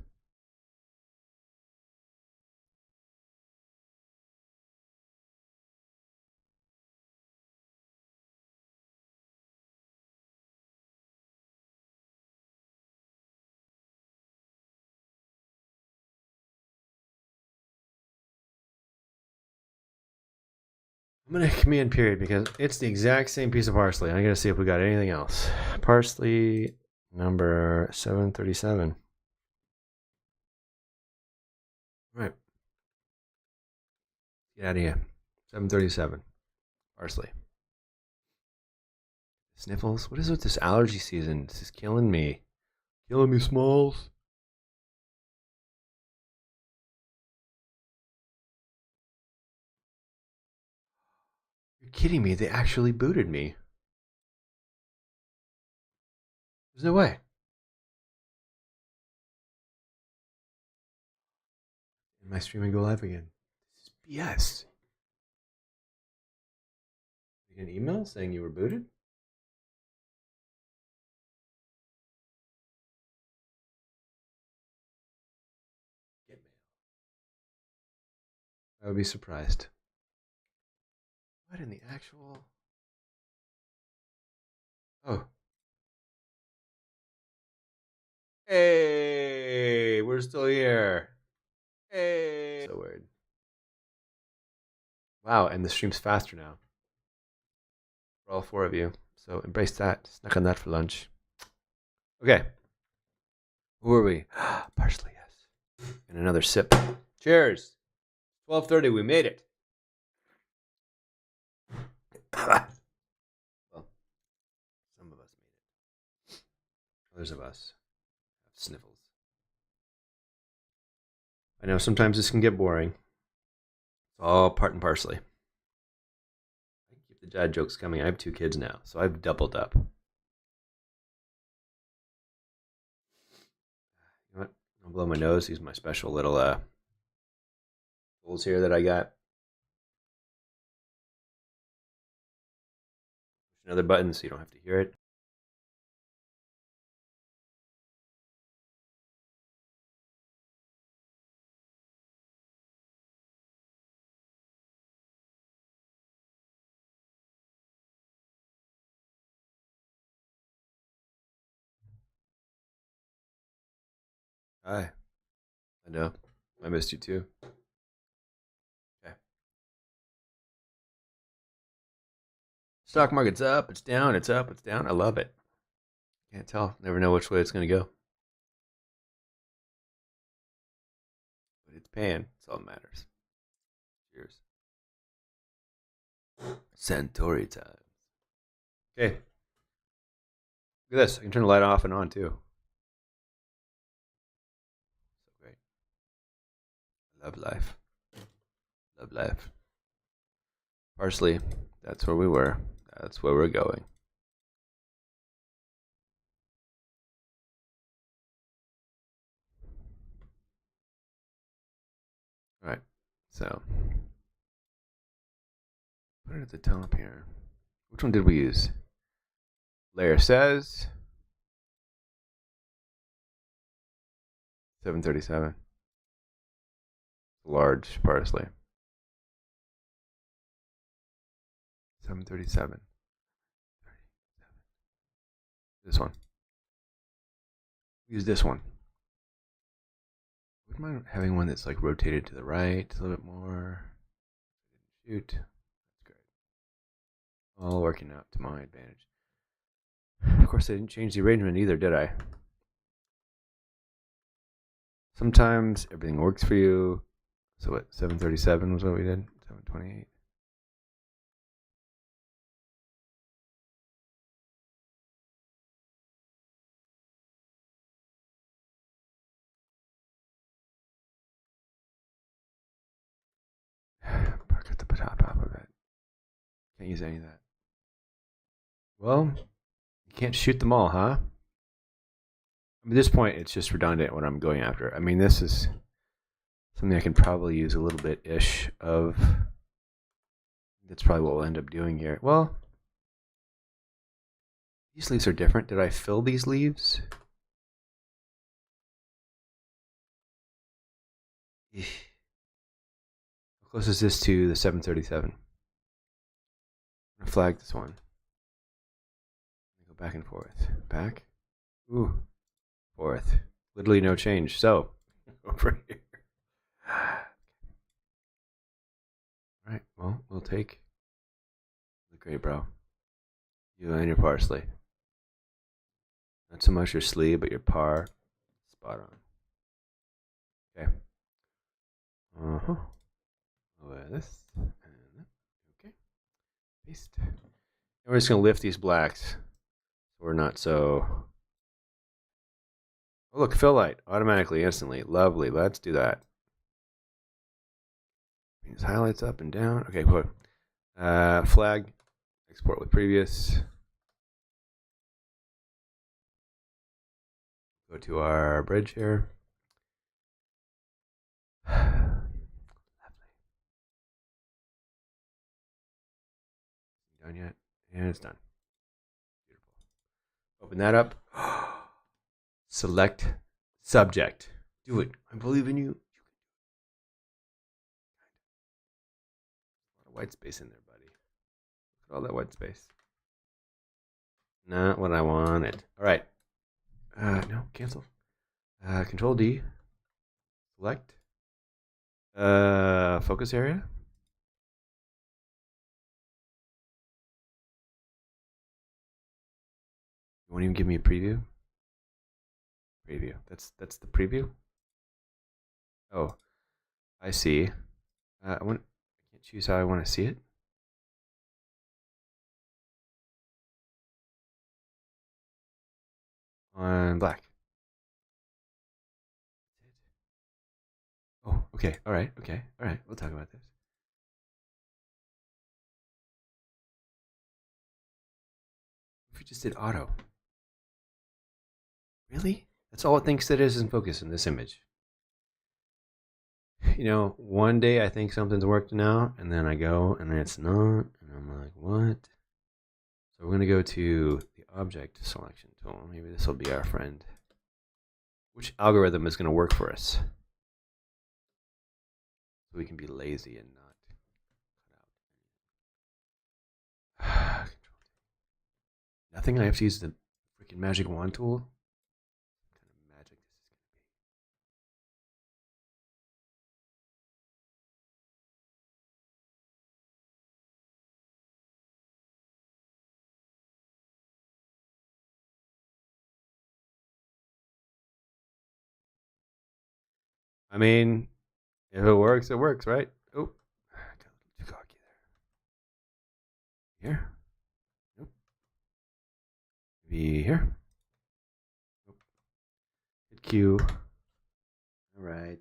I'm gonna command period because it's the exact same piece of parsley. I'm gonna see if we got anything else. Parsley number 737. All right. Get out of here. 737. Parsley. Sniffles? What is with this allergy season? This is killing me. Killing me, Smalls. You're kidding me. They actually booted me. There's no way. Did my streaming go live again? This is BS. You get an email saying you were booted? Get mail. I would be surprised. What in the actual... Oh. Hey, we're still here. Hey. So weird. Wow, and the stream's faster now. For all four of you. So embrace that. Snack on that for lunch. Okay. Who are we? Parsley, yes. And another sip. Cheers. 12:30, we made it. Well, some of us made it. Others of us have sniffles. I know sometimes this can get boring. It's all part and parsley. I keep the dad jokes coming. I have 2 kids now, so I've doubled up. You know what? I'll blow my nose. These are my special little tools here that I got. Push another button so you don't have to hear it. Hi. I know. I missed you too. Okay. Stock market's up, it's down, it's up, it's down. I love it. Can't tell. Never know which way it's going to go. But it's paying. That's all that matters. Cheers. Santori time. Okay. Look at this. I can turn the light off and on too. So great. Love life. Love life. Parsley. That's where we were. That's where we're going. All right. So put it at the top here. Which one did we use? Layer says 737. Large parsley. 737. This one. Use this one. Wouldn't mind having one that's like rotated to the right a little bit more. Shoot. That's great. All working out to my advantage. Of course, I didn't change the arrangement either, did I? Sometimes everything works for you. So what, 737 was what we did? 728. Cut the top off of it. Can't use any of that. Well, you can't shoot them all, huh? At this point, it's just redundant what I'm going after. I mean, this is something I can probably use a little bit-ish of. That's probably what we'll end up doing here. Well, these leaves are different. Did I fill these leaves? How close is this to the 737? I'm gonna flag this one. Go back and forth. Back. Ooh. Forth. Literally no change. So, over here. Alright, well, we'll take the great bro. You and your parsley. Not so much your sleeve, but your par. Spot on. Okay. Uh-huh. With this. And okay. Paste. And we're just going to lift these blacks. So we're not so... Oh, look, fill light. Automatically, instantly. Lovely. Let's do that. Bring these highlights up and down. Okay, put flag. Export with previous. Go to our bridge here. Lovely. Done yet? And it's done. Beautiful. Open that up. Select subject. Do it. I believe in you. A lot of white space in there, buddy. Look at all that white space. Not what I wanted. All right. No, cancel. Control D. Select. Focus area. You won't even give me a preview? Preview. That's the preview? Oh, I see. I can't choose how I want to see it. On black. Oh, okay. All right. Okay. All right. We'll talk about this. If we just did auto. Really? That's all it thinks that is in focus in this image. You know, one day I think something's working out, and then I go, and it's not, and I'm like, what? So we're going to go to the object selection tool. Maybe this will be our friend. Which algorithm is going to work for us? So we can be lazy and not cut out. Nothing? I have to use the freaking magic wand tool? What kind of magic this is going to be? I mean, if it works, right? Oh, I got a little too cocky there. Here? Nope. Maybe here? Nope. Hit Q. All right.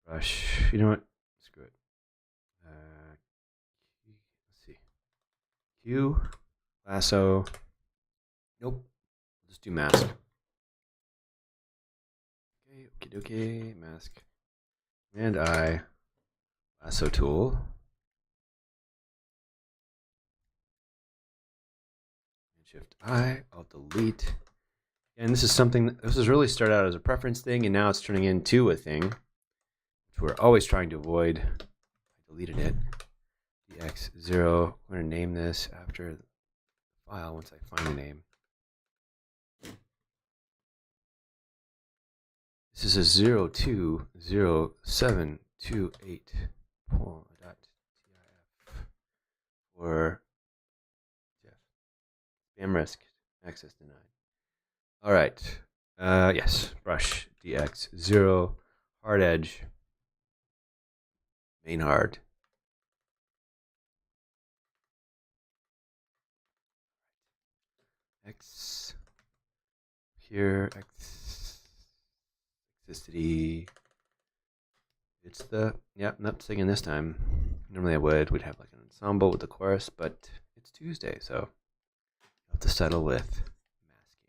Brush. You know what? Screw it. Let's see. Q. Lasso. Nope. Just do mask. Okay, mask. And I. Lasso tool. Shift I. Alt delete. And this is something, this has really started out as a preference thing, and now it's turning into a thing, which we're always trying to avoid. I deleted it. DX0. I'm going to name this after the file once I find the name. This is a 020728 .tif for spam risk access denied. All right. Yes, brush DX 0 hard edge main hard. X here X Xicity. It's the not singing this time. Normally we'd have like an ensemble with the chorus, but it's Tuesday, so you'll have to settle with masking.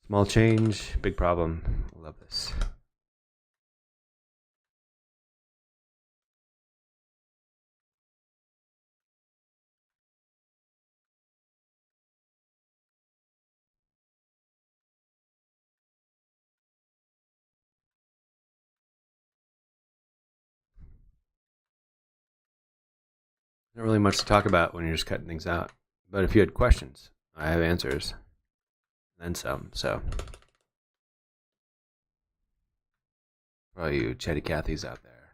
Small change, big problem. I love this. Not really much to talk about when you're just cutting things out. But if you had questions, I have answers. Then some, so. For all you chatty Cathys out there,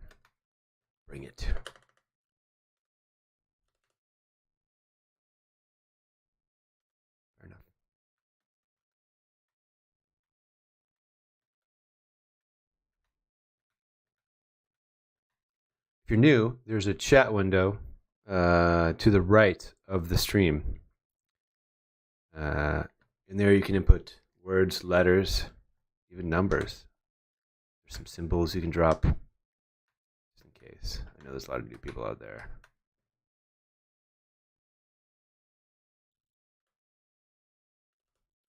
bring it. Fair enough. If you're new, there's a chat window to the right of the stream. In there you can input words, letters, even numbers. There's some symbols you can drop, just in case. I know there's a lot of new people out there.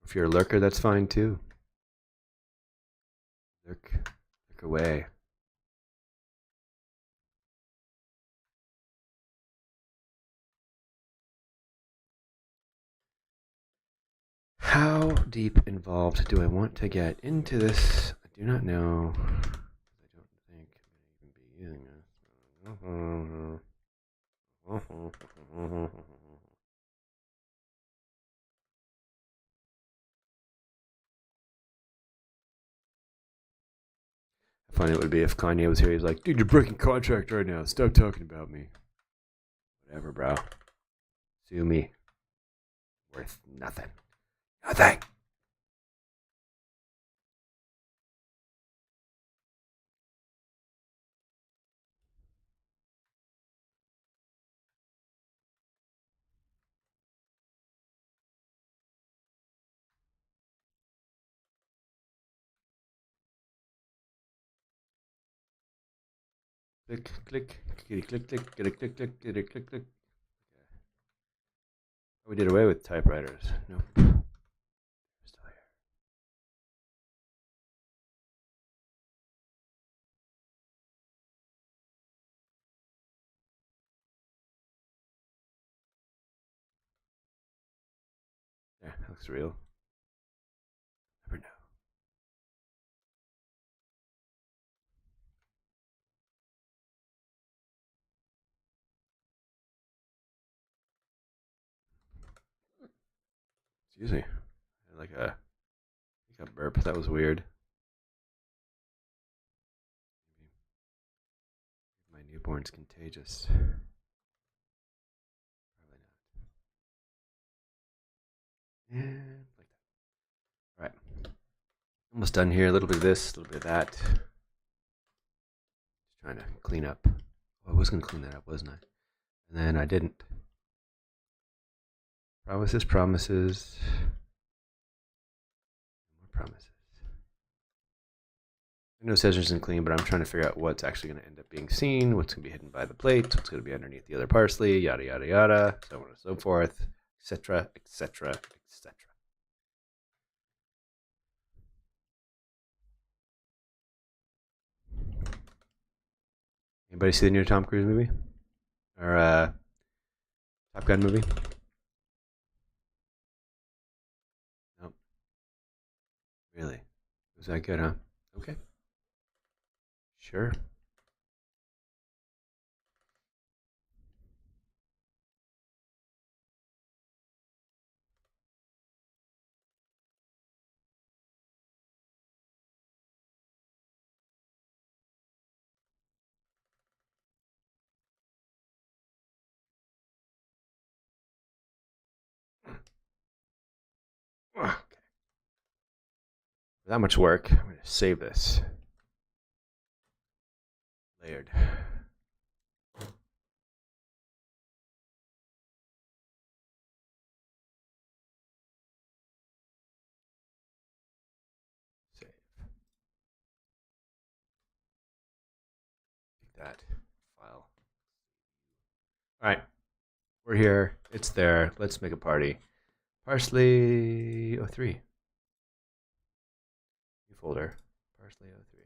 If you're a lurker, that's fine too. Lurk away. How deep involved do I want to get into this? I do not know. I don't think I may even be using this. How funny it would be if Kanye was here. He's like, dude, you're breaking contract right now. Stop talking about me. Whatever, bro. Sue me. Worth nothing. Nothing. Click, click, click, click, click, click, click, click, click, click, click. We did away with typewriters. Nope. Still here. Yeah, that looks real. Never know. Excuse me. Like a burp. That was weird. My newborn's contagious. Probably not. And like that. All right. Almost done here. A little bit of this, a little bit of that. Just trying to clean up. Well, I was going to clean that up, wasn't I? And then I didn't. Promises, promises. More promises. I know Cesar's isn't clean, but I'm trying to figure out what's actually going to end up being seen, what's going to be hidden by the plate, what's going to be underneath the other parsley, yada, yada, yada, so on and so forth, etc., etc., etc. Anybody see the new Tom Cruise movie? Or Top Gun movie? Nope. Really? Was that good, huh? Okay. Sure. Okay. That much work. I'm going to save this. Layered. Save. Take that file. All right. We're here. It's there. Let's make a party. Parsley 03. New folder. Parsley 03.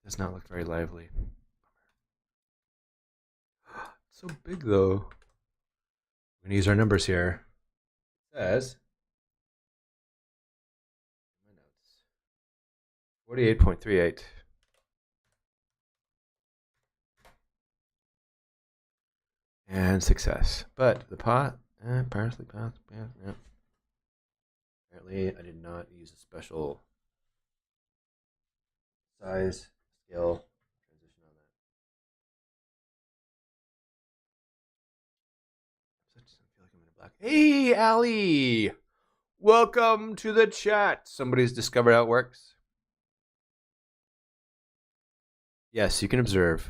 Does not look very lively. It's so big though. We're gonna use our numbers here. It says my notes 48.38. And success. But the pot, parsley pot, yeah. Apparently I did not use a special size, scale, transition on that. I feel like I'm in a black. Hey, Allie! Welcome to the chat. Somebody's discovered how it works. Yes, you can observe.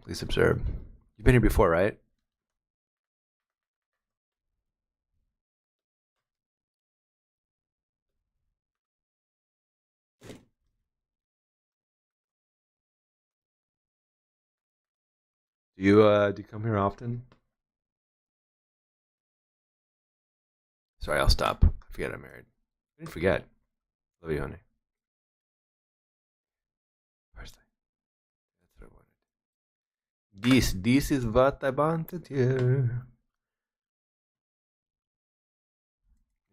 Please observe. You've been here before, right? Do you come here often? Sorry, I'll stop. I forget I'm married. I didn't forget. Love you, honey. Parsley. That's what I wanted. This is what I wanted here.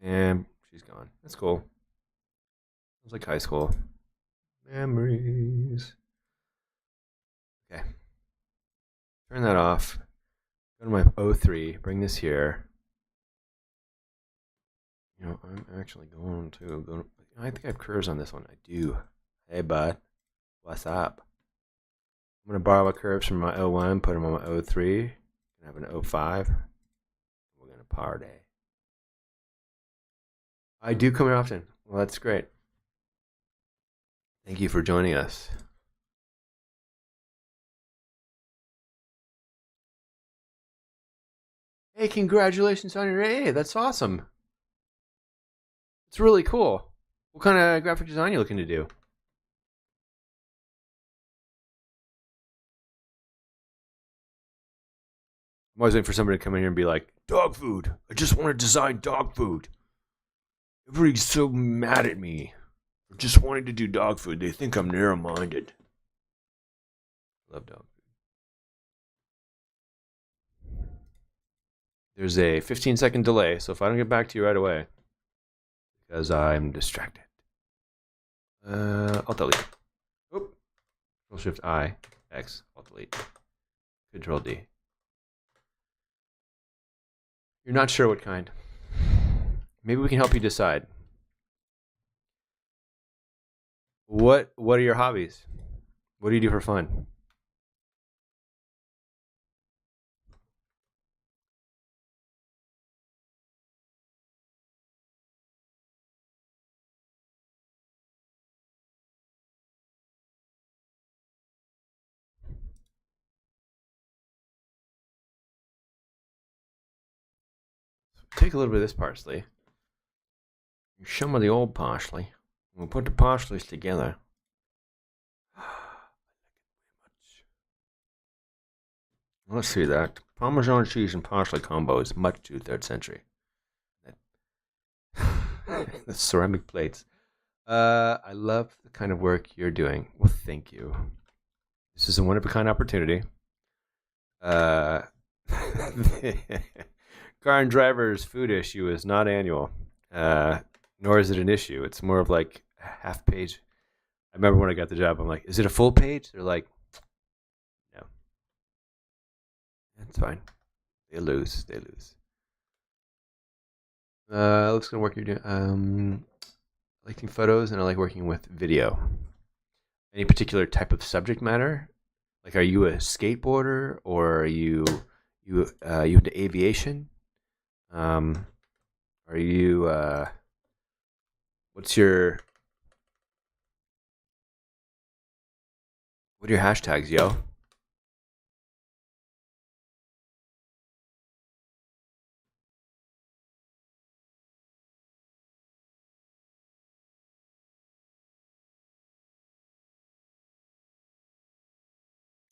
And she's gone. That's cool. It was like high school. Memories. Okay. Turn that off. Go to my 03. Bring this here. You know, I'm actually going to I think I have curves on this one. I do. Hey, bud. What's up? I'm going to borrow my curves from my 01, put them on my 03. And have an 05. We're going to party. I do come here often. Well, that's great. Thank you for joining us. Hey, congratulations on your A. That's awesome. It's really cool. What kind of graphic design are you looking to do? I'm always waiting for somebody to come in here and be like, dog food. I just want to design dog food. Everybody's so mad at me for just wanting to do dog food. They think I'm narrow-minded. Love dog food. There's a 15-second delay, so if I don't get back to you right away, because I'm distracted. Alt delete. Oop. Control Shift I, X, Alt delete. Control D. You're not sure what kind. Maybe we can help you decide. What are your hobbies? What do you do for fun? Take a little bit of this parsley. Some of the old parsley. We'll put the parsleys together. Let's see that. Parmesan cheese and parsley combo is much too 3rd century. The ceramic plates. I love the kind of work you're doing. Well, thank you. This is a one of a kind opportunity. Uh, car and driver's food issue is not annual, nor is it an issue. It's more of like a half page. I remember when I got the job, I'm like, is it a full page? They're like, no, it's fine. They lose. They lose. Looks good work you're doing. I like taking photos and I like working with video. Any particular type of subject matter? Like, are you a skateboarder or are you into aviation? Um, are you what's your what are your hashtags, yo?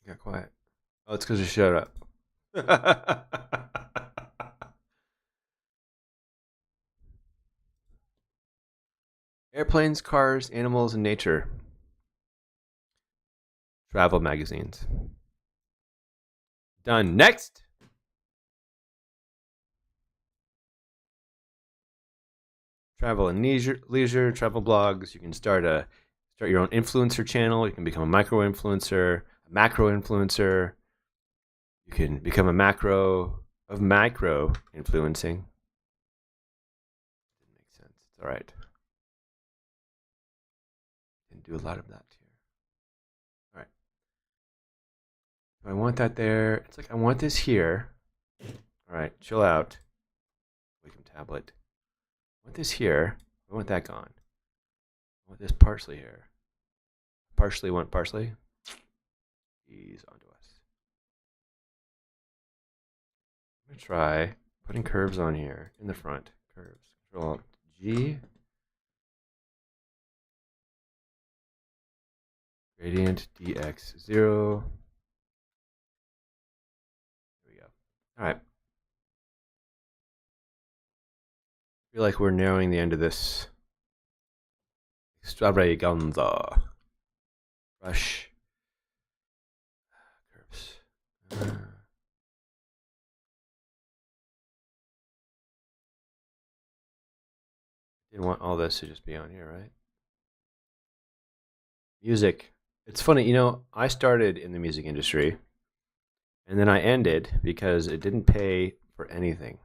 Got quiet. Oh, it's because you shut up. Airplanes, cars, animals, and nature. Travel magazines. Done. Next. Travel and leisure travel blogs. You can start your own influencer channel. You can become a micro influencer, a macro influencer. You can become a macro influencing. Didn't make sense. It's all right. You can do a lot of that here. All right. I want that there. It's like I want this here. All right, chill out. Wacom tablet. I want this here. I want that gone. I want this parsley here. Partially want parsley. Ease onto us. I'm gonna try putting curves on here in the front. Curves. Control G. Gradient dx0. Here we go. All right. I feel like we're nearing the end of this extravaganza. Brush. Curves. Didn't want all this to just be on here, right? Music. It's funny, I started in the music industry and then I ended because it didn't pay for anything.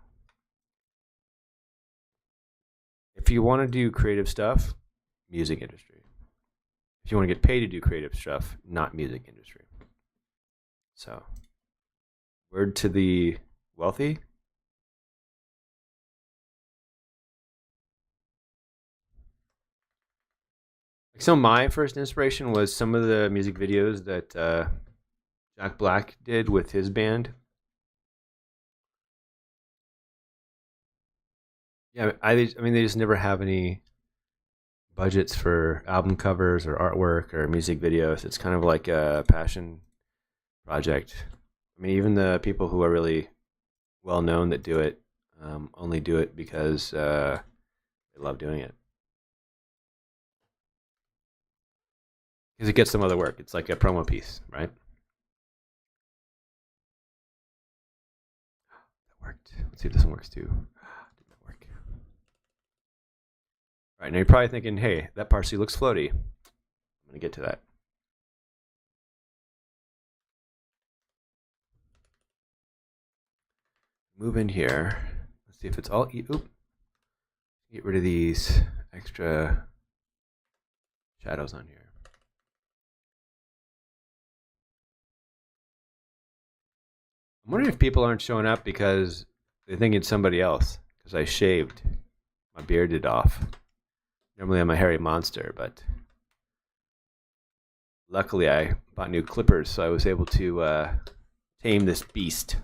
If you want to do creative stuff, music industry. If you want to get paid to do creative stuff, not music industry. So, word to the wealthy. So my first inspiration was some of the music videos that Jack Black did with his band. Yeah, I mean they just never have any budgets for album covers or artwork or music videos. It's kind of like a passion project. I mean, even the people who are really well known that do it only do it because they love doing it. Because it gets them other work. It's like a promo piece, right? That worked. Let's see if this one works too. Didn't work. All right, now you're probably thinking, hey, that parsley looks floaty. I'm going to get to that. Move in here. Let's see if it's all. Oop. Get rid of these extra shadows on here. I'm wondering if people aren't showing up because they think it's somebody else. Because I shaved my bearded off. Normally I'm a hairy monster, but luckily I bought new clippers, so I was able to tame this beast.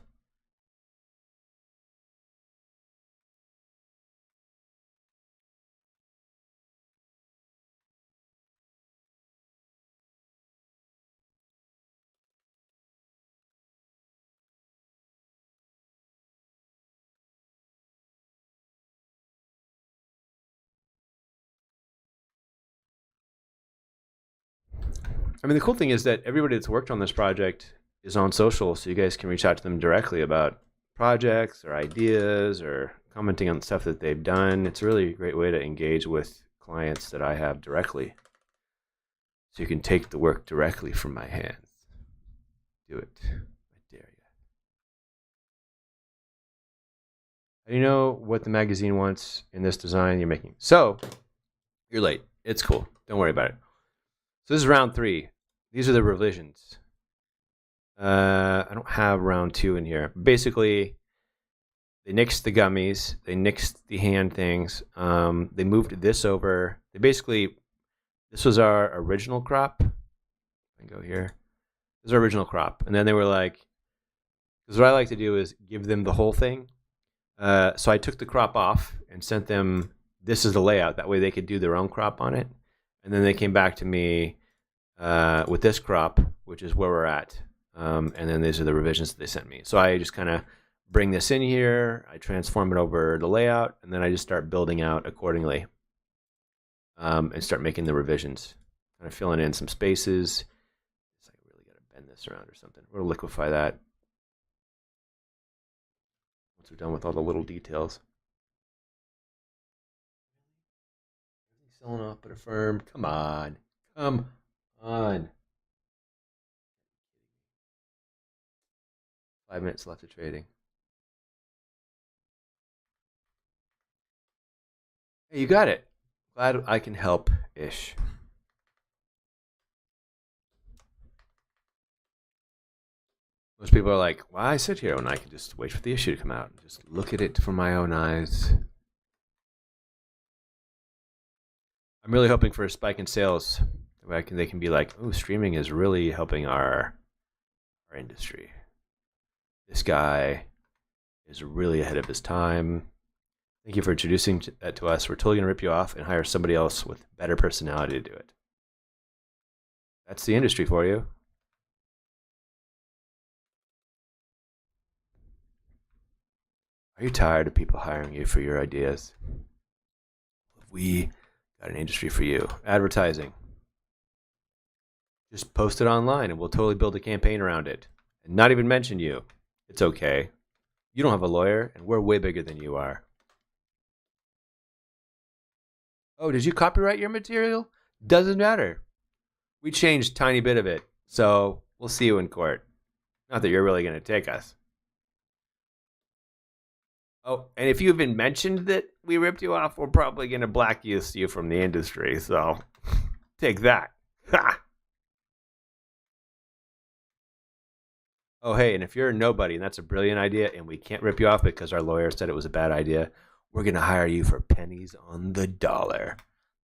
I mean, the cool thing is that everybody that's worked on this project is on social, so you guys can reach out to them directly about projects or ideas or commenting on stuff that they've done. It's a really great way to engage with clients that I have directly. So you can take the work directly from my hands. Do it. I dare you. How do you know what the magazine wants in this design you're making? So, you're late. It's cool. Don't worry about it. So this is round 3. These are the revisions. I don't have round 2 in here. Basically, they nixed the gummies. They nixed the hand things. They moved this over. This was our original crop. I can go here. This is our original crop. And then they were like, because what I like to do is give them the whole thing. So I took the crop off and sent them, this is the layout. That way they could do their own crop on it. And then they came back to me with this crop, which is where we're at. And then these are the revisions that they sent me. So I just kind of bring this in here. I transform it over the layout. And then I just start building out accordingly. And start making the revisions. Kind of filling in some spaces. It's like really got to bend this around or something. We'll liquefy that once we're done with all the little details. Selling off at a firm. Come on. Come on. 5 minutes left of trading. Hey, you got it. Glad I can help-ish. Most people are like, why I sit here when I can just wait for the issue to come out and just look at it from my own eyes. I'm really hoping for a spike in sales. They can be like, oh, streaming is really helping our industry. This guy is really ahead of his time. Thank you for introducing that to us. We're totally going to rip you off and hire somebody else with better personality to do it. That's the industry for you. Are you tired of people hiring you for your ideas? We got an industry for you. Advertising. Just post it online and we'll totally build a campaign around it. And not even mention you. It's okay. You don't have a lawyer and we're way bigger than you are. Oh, did you copyright your material? Doesn't matter. We changed a tiny bit of it, so we'll see you in court. Not that you're really going to take us. Oh, and if you've been mentioned that we ripped you off, we're probably going to blacklist you from the industry, so take that. Ha! Oh, hey, and if you're a nobody and that's a brilliant idea and we can't rip you off because our lawyer said it was a bad idea, we're going to hire you for pennies on the dollar.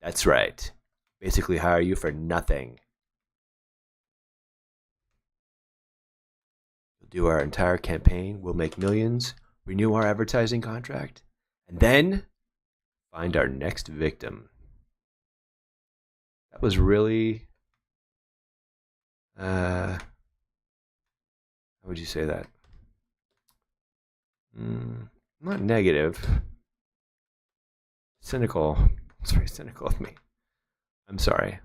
That's right. Basically hire you for nothing. We'll do our entire campaign. We'll make millions, renew our advertising contract, and then find our next victim. That was really... how would you say that? Not negative. Cynical. It's very cynical of me. I'm sorry.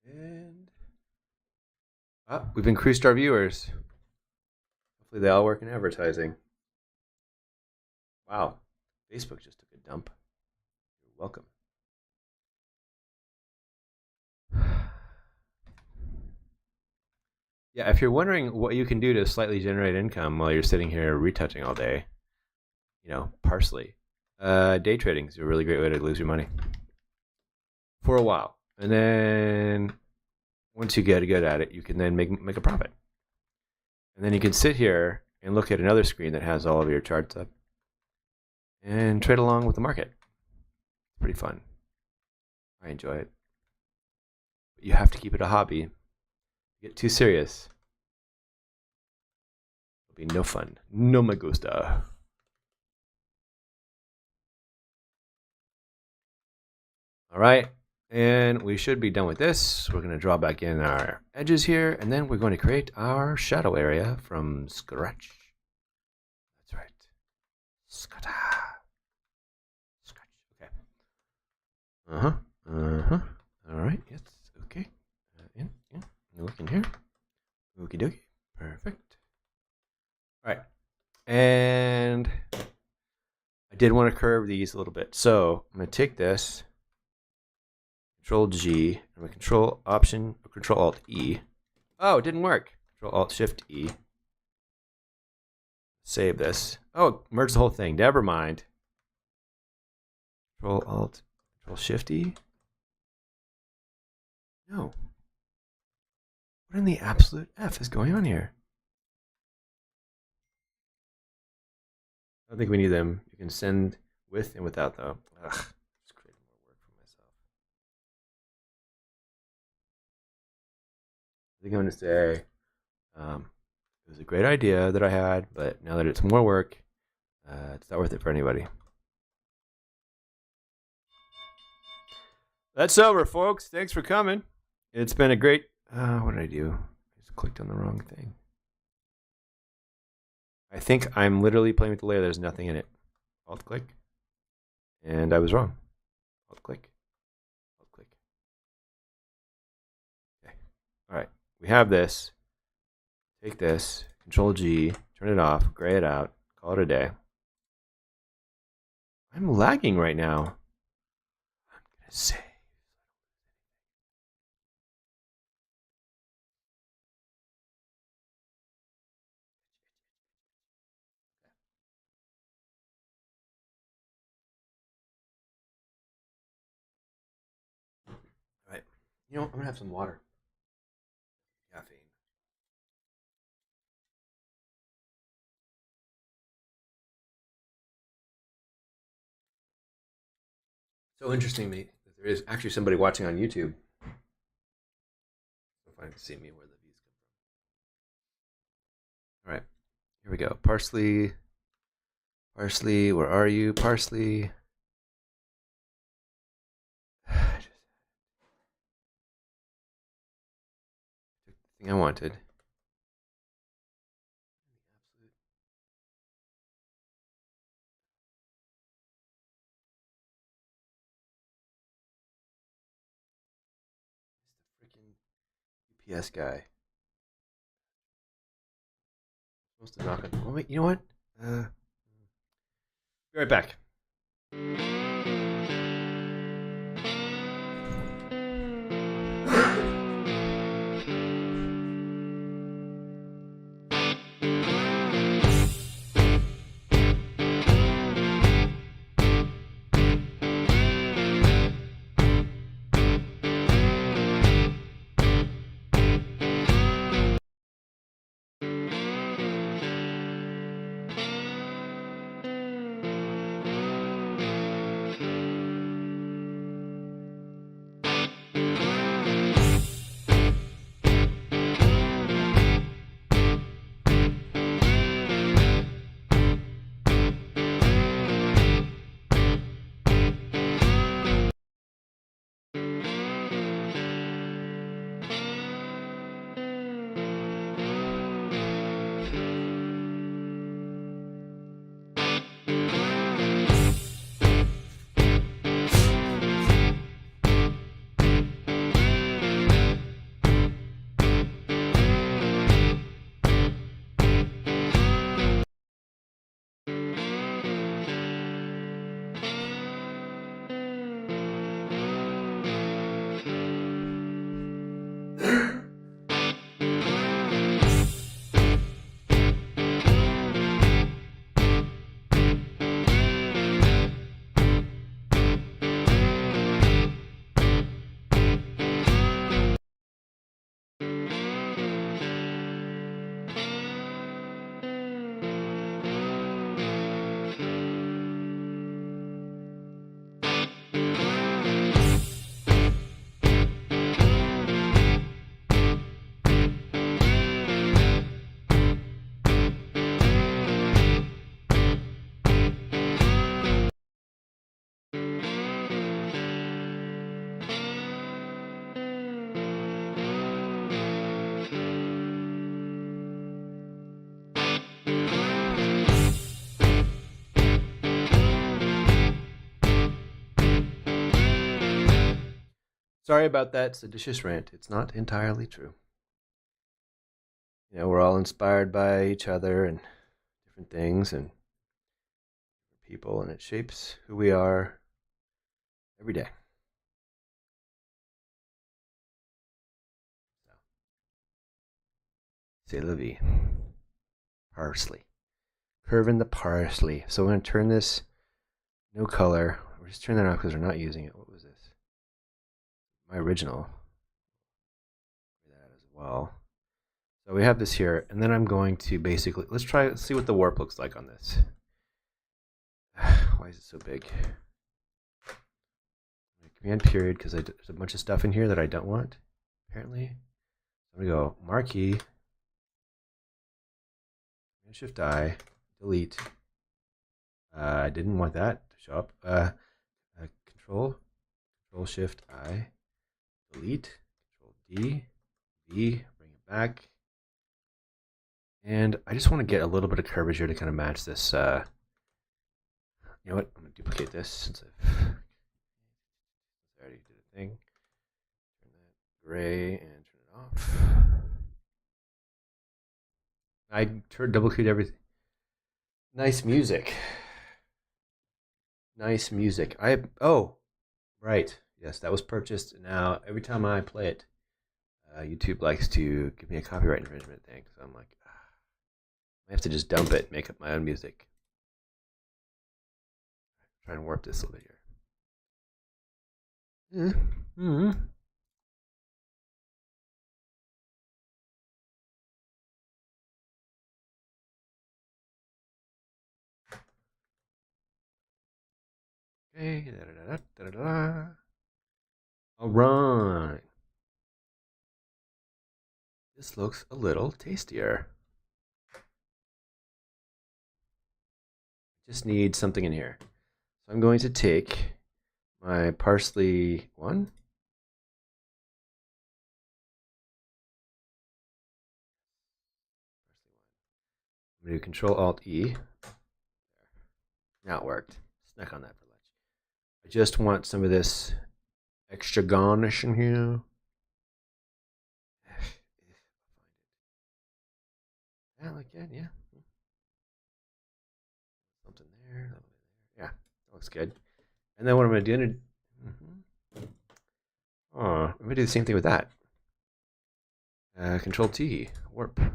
And we've increased our viewers. Hopefully they all work in advertising. Wow. Facebook just took a dump. You're welcome. Yeah, if you're wondering what you can do to slightly generate income while you're sitting here retouching all day, parsley. Day trading is a really great way to lose your money for a while. And then once you get good at it, you can then make a profit. And then you can sit here and look at another screen that has all of your charts up and trade along with the market. It's pretty fun. I enjoy it. But you have to keep it a hobby. Get too serious, it'll be no fun. No me gusta. All right, and we should be done with this. We're going to draw back in our edges here, and then we're going to create our shadow area from scratch. That's right. Scratch. Okay. Uh-huh. Uh-huh. All right. Yes. Okay. In. Look in here. Okie dokie. Perfect. All right. And I did want to curve these a little bit. So I'm going to take this, Control G, I'm going to Control Alt E. Oh, it didn't work. Control Alt Shift E. Save this. Oh, merge the whole thing. Never mind. Control Alt, Control Shift E. No. What in the absolute F is going on here? I don't think we need them. You can send with and without, though. Ugh, just creating more work for myself. I think I'm going to say it was a great idea that I had, but now that it's more work, it's not worth it for anybody. That's over, folks. Thanks for coming. It's been a great... what did I do? I just clicked on the wrong thing. I think I'm literally playing with the layer. There's nothing in it. Alt-click. And I was wrong. Alt-click. Alt-click. Okay. All right. We have this. Take this. Control-G. Turn it off. Gray it out. Call it a day. I'm lagging right now. I'm going to save. All right. You know, I'm going to have some water. Caffeine. So interesting to me that there is actually somebody watching on YouTube. If I can see me where the views come from. All right, here we go. Parsley, Parsley, where are you? Parsley. Took the thing I wanted. UPS guy. I'm supposed to knock on. Oh wait, you know what? Be right back. Sorry about that seditious rant. It's not entirely true. We're all inspired by each other and different things and people, and it shapes who we are every day. C'est la vie. Parsley. Curving the parsley. So we're going to turn this, no color. We're just turning that off because we're not using it. What was this? My original. That as well. So we have this here, and then I'm going to basically, let's see what the warp looks like on this. Why is it so big? Command period, because there's a bunch of stuff in here that I don't want, apparently. So I'm going to go marquee, Shift I, delete. I didn't want that to show up. Control Shift I, delete, Control D, V, bring it back. And I just want to get a little bit of curvature to kind of match this. You know what? I'm going to duplicate this since I already did a thing. Turn that gray and turn it off. I double clicked everything. Nice music. Nice music. Oh, right. Yes, that was purchased. Now every time I play it, YouTube likes to give me a copyright infringement thing. So I'm like, I have to just dump it, make up my own music. Try and warp this a little bit here. Mm-hmm. Okay. All right. This looks a little tastier. Just need something in here. So I'm going to take my parsley one. I'm going to do Control Alt E. Now it worked. Snack on that for lunch. I just want some of this extra garnish in here. Yeah, like that, yeah. Something there. Yeah, that looks good. And then what I'm going to do, oh, I'm going to do the same thing with that. Control T, warp. I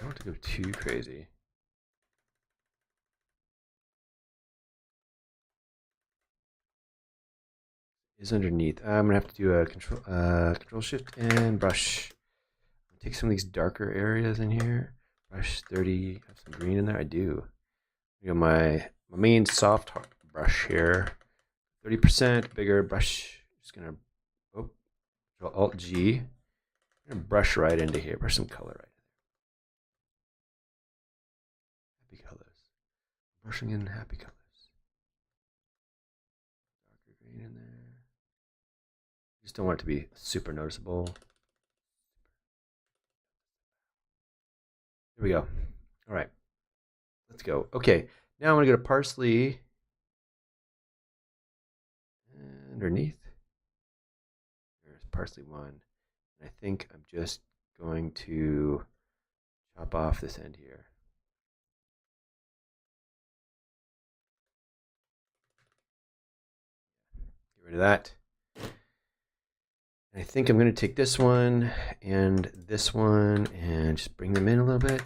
don't want to go too crazy. Is underneath. I'm gonna have to do a control shift and brush. Take some of these darker areas in here. Brush 30. Have some green in there. I do. My main soft brush here. 30% bigger brush. Just gonna Control Alt G. I'm gonna brush right into here. Brush some color right. Happy colors. Brushing in happy colors. Darker green in there. Just don't want it to be super noticeable. Here we go. All right. Let's go. Okay. Now I'm going to go to parsley. Underneath. There's parsley one. And I think I'm just going to chop off this end here. Get rid of that. And I think I'm going to take this one and just bring them in a little bit.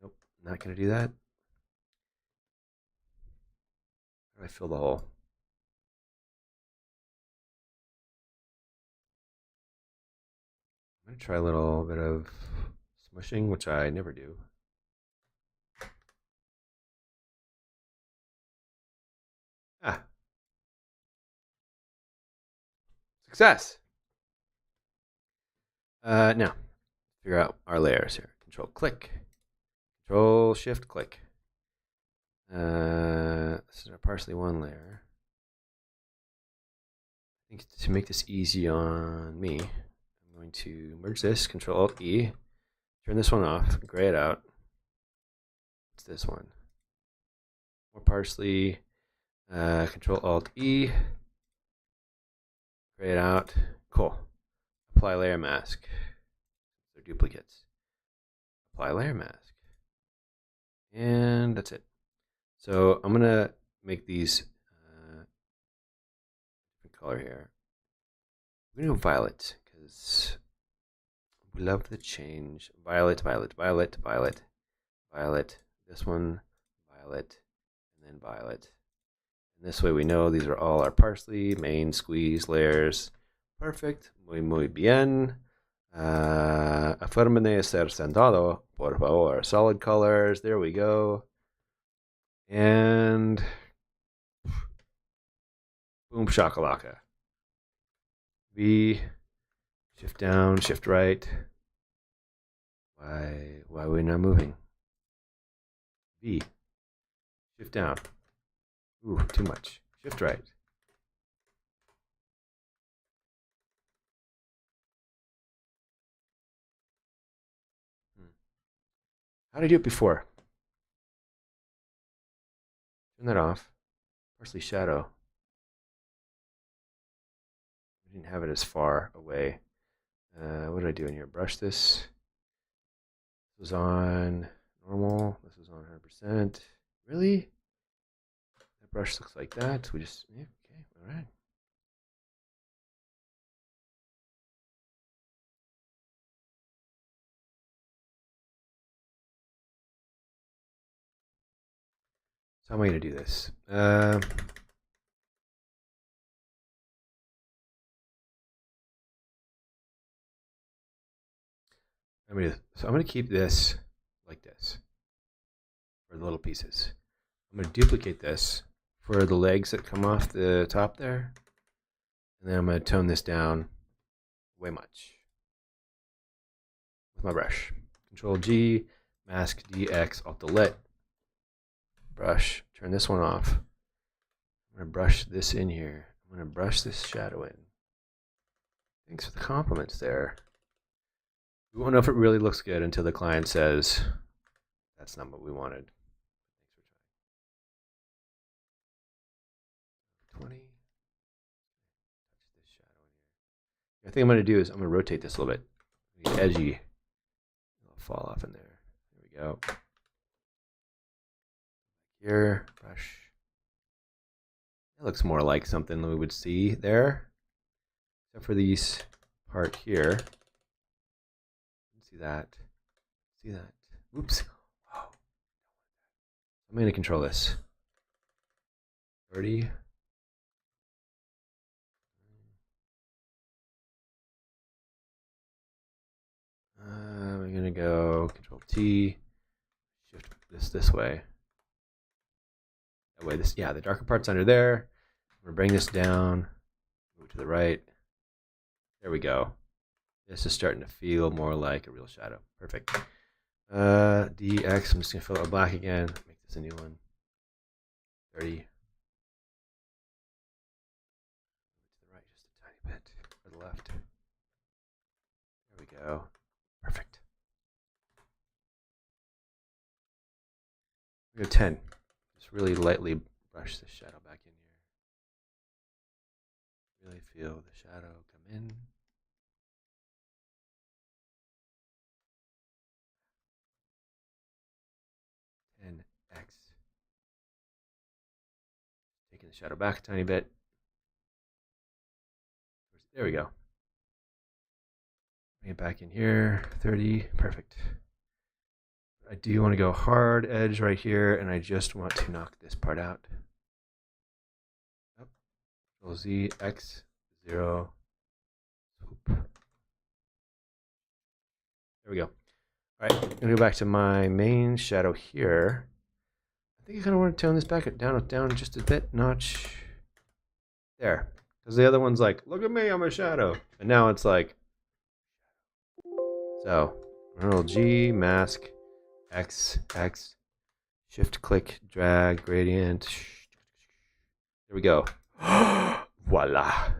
Nope, not going to do that. How do I fill the hole? I'm going to try a little bit of smushing, which I never do. Ah. Success. Now, figure out our layers here. Control click. Control shift click. This is our parsley one layer. I think to make this easy on me, I'm going to merge this, Control Alt E, turn this one off, gray it out. What's this one? More parsley. Control Alt E. Grade out. Cool. Apply layer mask. They're duplicates. Apply layer mask. And that's it. So I'm gonna make these different color here. We're gonna go violet because we love the change. Violet, violet, violet, violet, violet. This one, violet, and then violet. And this way we know these are all our parsley, main, squeeze layers. Perfect. Muy bien. Afirme ser sentado, por favor. Solid colors. There we go. And boom shakalaka. V, shift down, shift right. Why are we not moving? V, shift down. Ooh, too much. Shift right. How did I do it before? Turn that off. Parsley shadow. We didn't have it as far away. What did I do in here? Brush this. This was on normal. This was on 100%. Really? That brush looks like that. We just, yeah, okay, all right. So how am I going to do this? So I'm going to keep this like this for the little pieces. I'm going to duplicate this for the legs that come off the top there. And then I'm going to tone this down way much with my brush. Control G, mask DX, Alt Delete. Brush, turn this one off. I'm going to brush this in here. I'm going to brush this shadow in. Thanks for the compliments there. We won't know if it really looks good until the client says, that's not what we wanted. Thanks for trying. 20. Touch this shadow in here. The thing I'm going to do is I'm going to rotate this a little bit. It's edgy. It'll fall off in there. There we go. Here, brush. It looks more like something we would see there. Except for these part here. See that. See that. Oops. Wow. I'm going to control this. 30. We're going to go Control T. Shift this way. That way, this, yeah, the darker part's under there. I'm going to bring this down. Move to the right. There we go. This is starting to feel more like a real shadow. Perfect. DX, I'm just going to fill it with black again. Make this a new one. 30. To the right just a tiny bit. Or the left. There we go. Perfect. We go 10. Just really lightly brush the shadow back in here. Really feel the shadow come in. X. Taking the shadow back a tiny bit. There we go. Bring it back in here. 30. Perfect. I do want to go hard edge right here, and I just want to knock this part out. Up. Control Z, X, 0. Swoop. There we go. All right, I'm going to go back to my main shadow here. I think I kind of want to tone this back down just a bit, notch. There. Because the other one's like, look at me, I'm a shadow. And now it's like, so, Control G, mask, X, X, shift click, drag, gradient. There we go. Voila.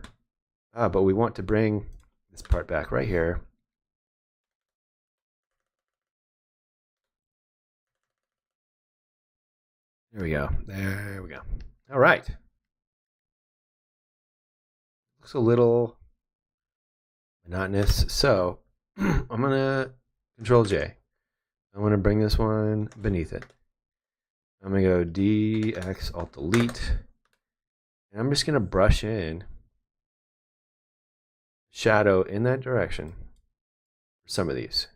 But we want to bring this part back right here. There we go. There we go. All right. Looks a little monotonous. So I'm going to Control J. I'm going to bring this one beneath it. I'm going to go DX Alt Delete. And I'm just going to brush in shadow in that direction for some of these.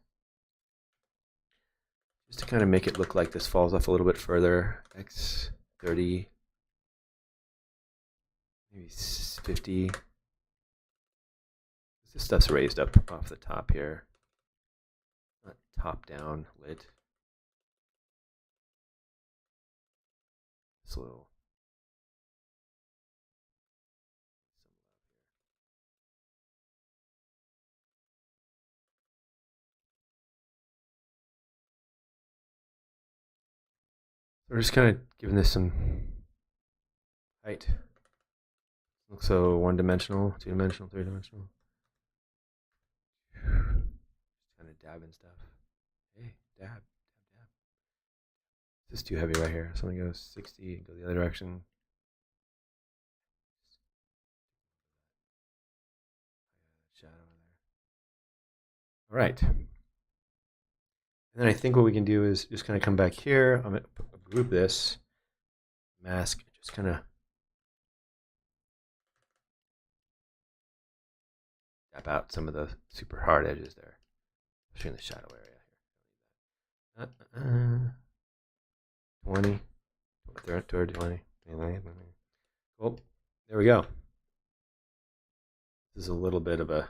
Just to kind of make it look like this falls off a little bit further. X30, maybe 50. This stuff's raised up off the top here. Not top down lit. This little. We're just kind of giving this some height. Looks so one-dimensional, two-dimensional, three-dimensional. Kind of dabbing stuff. Hey, dab. This is too heavy right here. So I'm going to go 60 and go the other direction. Shadow in there. All right. And then I think what we can do is just kind of come back here. I'm going to group this, mask, just kind of tap out some of the super hard edges there, especially in the shadow area here. 20, 30, 20. Cool. There we go. This is a little bit of a.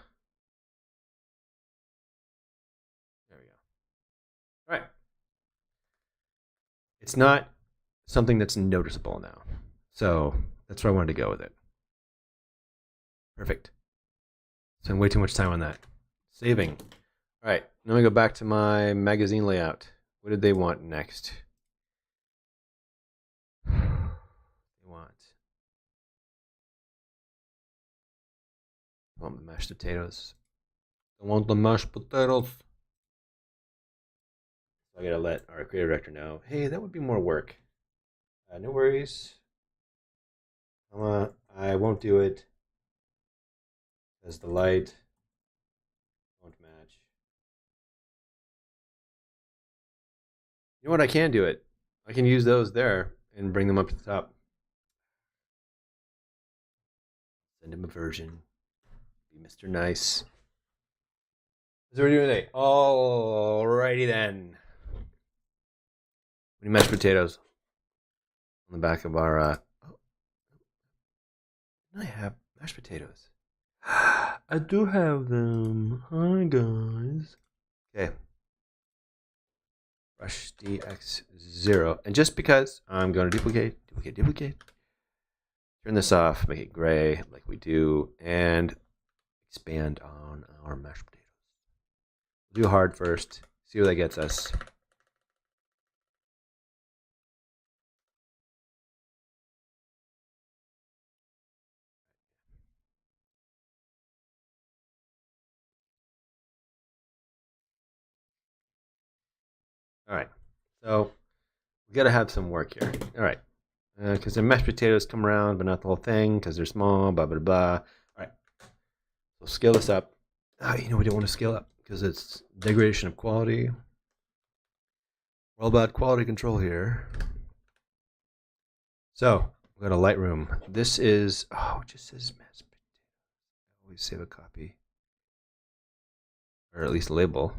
There we go. All right. It's not something that's noticeable now. So that's where I wanted to go with it. Perfect. Spent way too much time on that. Saving. All right. Now we go back to my magazine layout. What did they want next? They want the mashed potatoes. They want the mashed potatoes. I gotta let our creative director know. Hey, that would be more work. No worries. I won't do it as the light won't match. You know what? I can do it. I can use those there and bring them up to the top. Send him a version. Be Mr. Nice. That's what we're doing today. Alrighty then. We need mashed potatoes on the back of our. I have mashed potatoes. I do have them. Hi guys. Okay. Brush DX0, and just because I'm going to duplicate. Turn this off, make it gray like we do, and expand on our mashed potatoes. We'll do hard first. See where that gets us. All right, so we got to have some work here. All right, because the mashed potatoes come around, but not the whole thing because they're small, blah, blah, blah. All right, so scale this up. You know, we don't want to scale up because it's degradation of quality. We're all about quality control here. So we got a Lightroom. This is, it just says mashed potatoes. Always save a copy, or at least a label.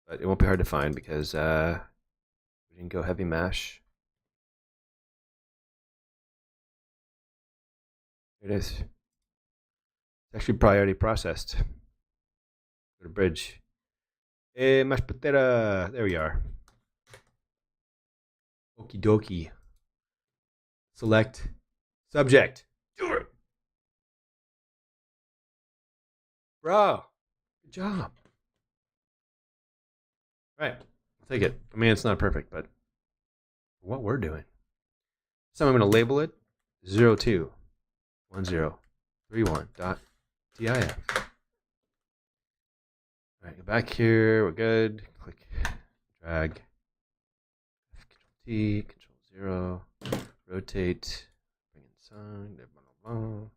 But it won't be hard to find because we didn't go heavy mash. Here it is. It's actually probably already processed. Go to bridge. Hey, mashed potato. There we are. Okie dokie. Select subject. Do it. Bro, good job. Right, I'll take it. I mean, it's not perfect, but what we're doing. So I'm going to label it 021031.tif. All right, go back here. We're good. Click, drag, Control T, Control 0. Rotate. Bring inside. Blah, blah, blah.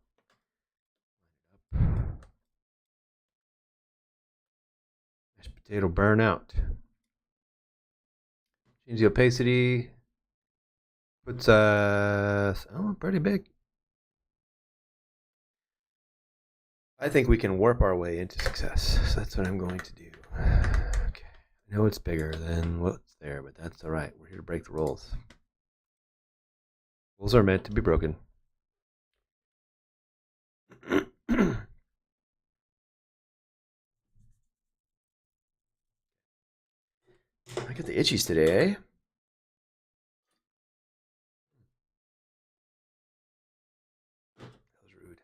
Mashed potato burnout. Change the opacity. Puts pretty big. I think we can warp our way into success. So that's what I'm going to do. Okay. I know it's bigger than what's there, but that's all right. We're here to break the rules. Rules are meant to be broken. I got the itchies today, eh? That was rude.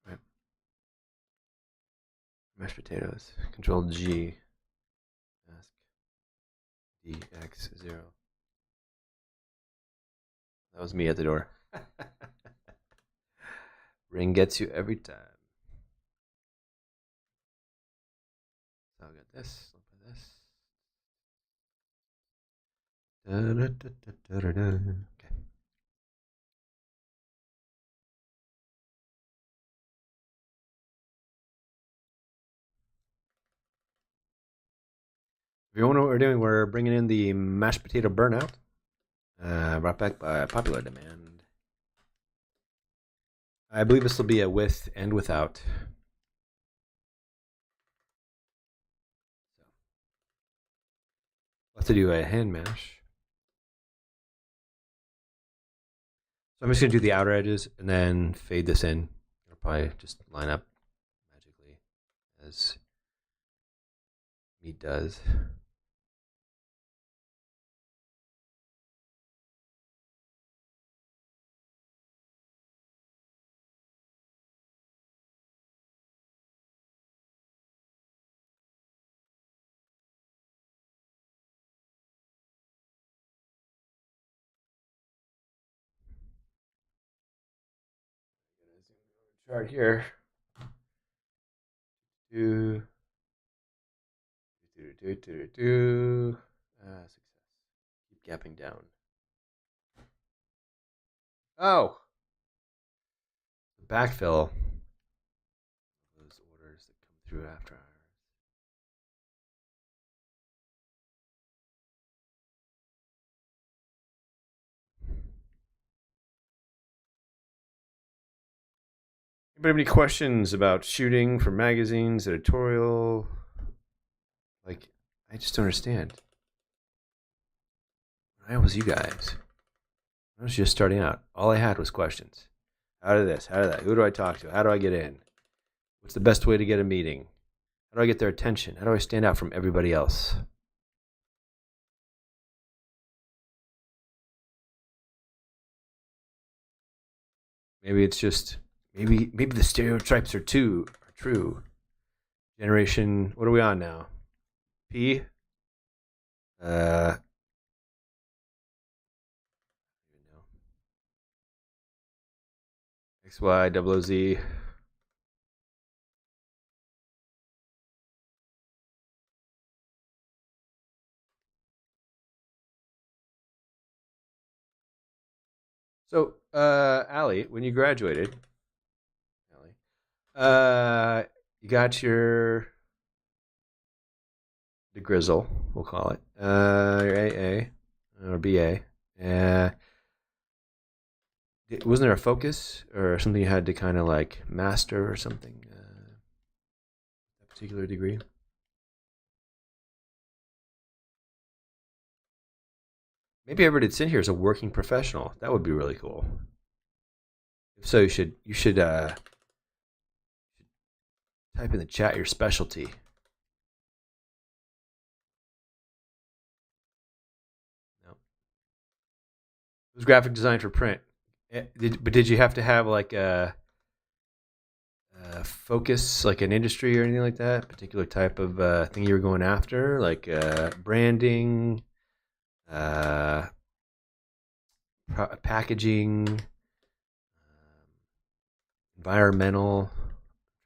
Right. Mashed potatoes. Control G. Mask. DX0. That was me at the door. Ring gets you every time. So I'll get this. Look at this. Okay. If you want to know what we're doing, we're bringing in the mashed potato burnout. Brought back by popular demand. I believe this will be a with and without. We'll have to do a hand mash. So I'm just going to do the outer edges and then fade this in. It'll probably just line up magically as meat does. Chart here. Success. Keep gapping down. Oh, backfill. Those orders that come through after hours. Anybody have any questions about shooting for magazines, editorial? Like, I just don't understand. When I was you guys, I was just starting out. All I had was questions. How did this? How did that? Who do I talk to? How do I get in? What's the best way to get a meeting? How do I get their attention? How do I stand out from everybody else? Maybe it's just maybe the stereotypes are true. Generation, what are we on now? P. XY double O Z. So, Allie, when you graduated, you got the grizzle, we'll call it, your AA or BA. Wasn't there a focus or something you had to kind of like master or something? A particular degree? Maybe everybody that's in here is a working professional. That would be really cool. If so, you should type in the chat your specialty. No. It was graphic design for print. But did you have to have like a focus, like an industry or anything like that? Particular type of thing you were going after, like branding, packaging, environmental. I'm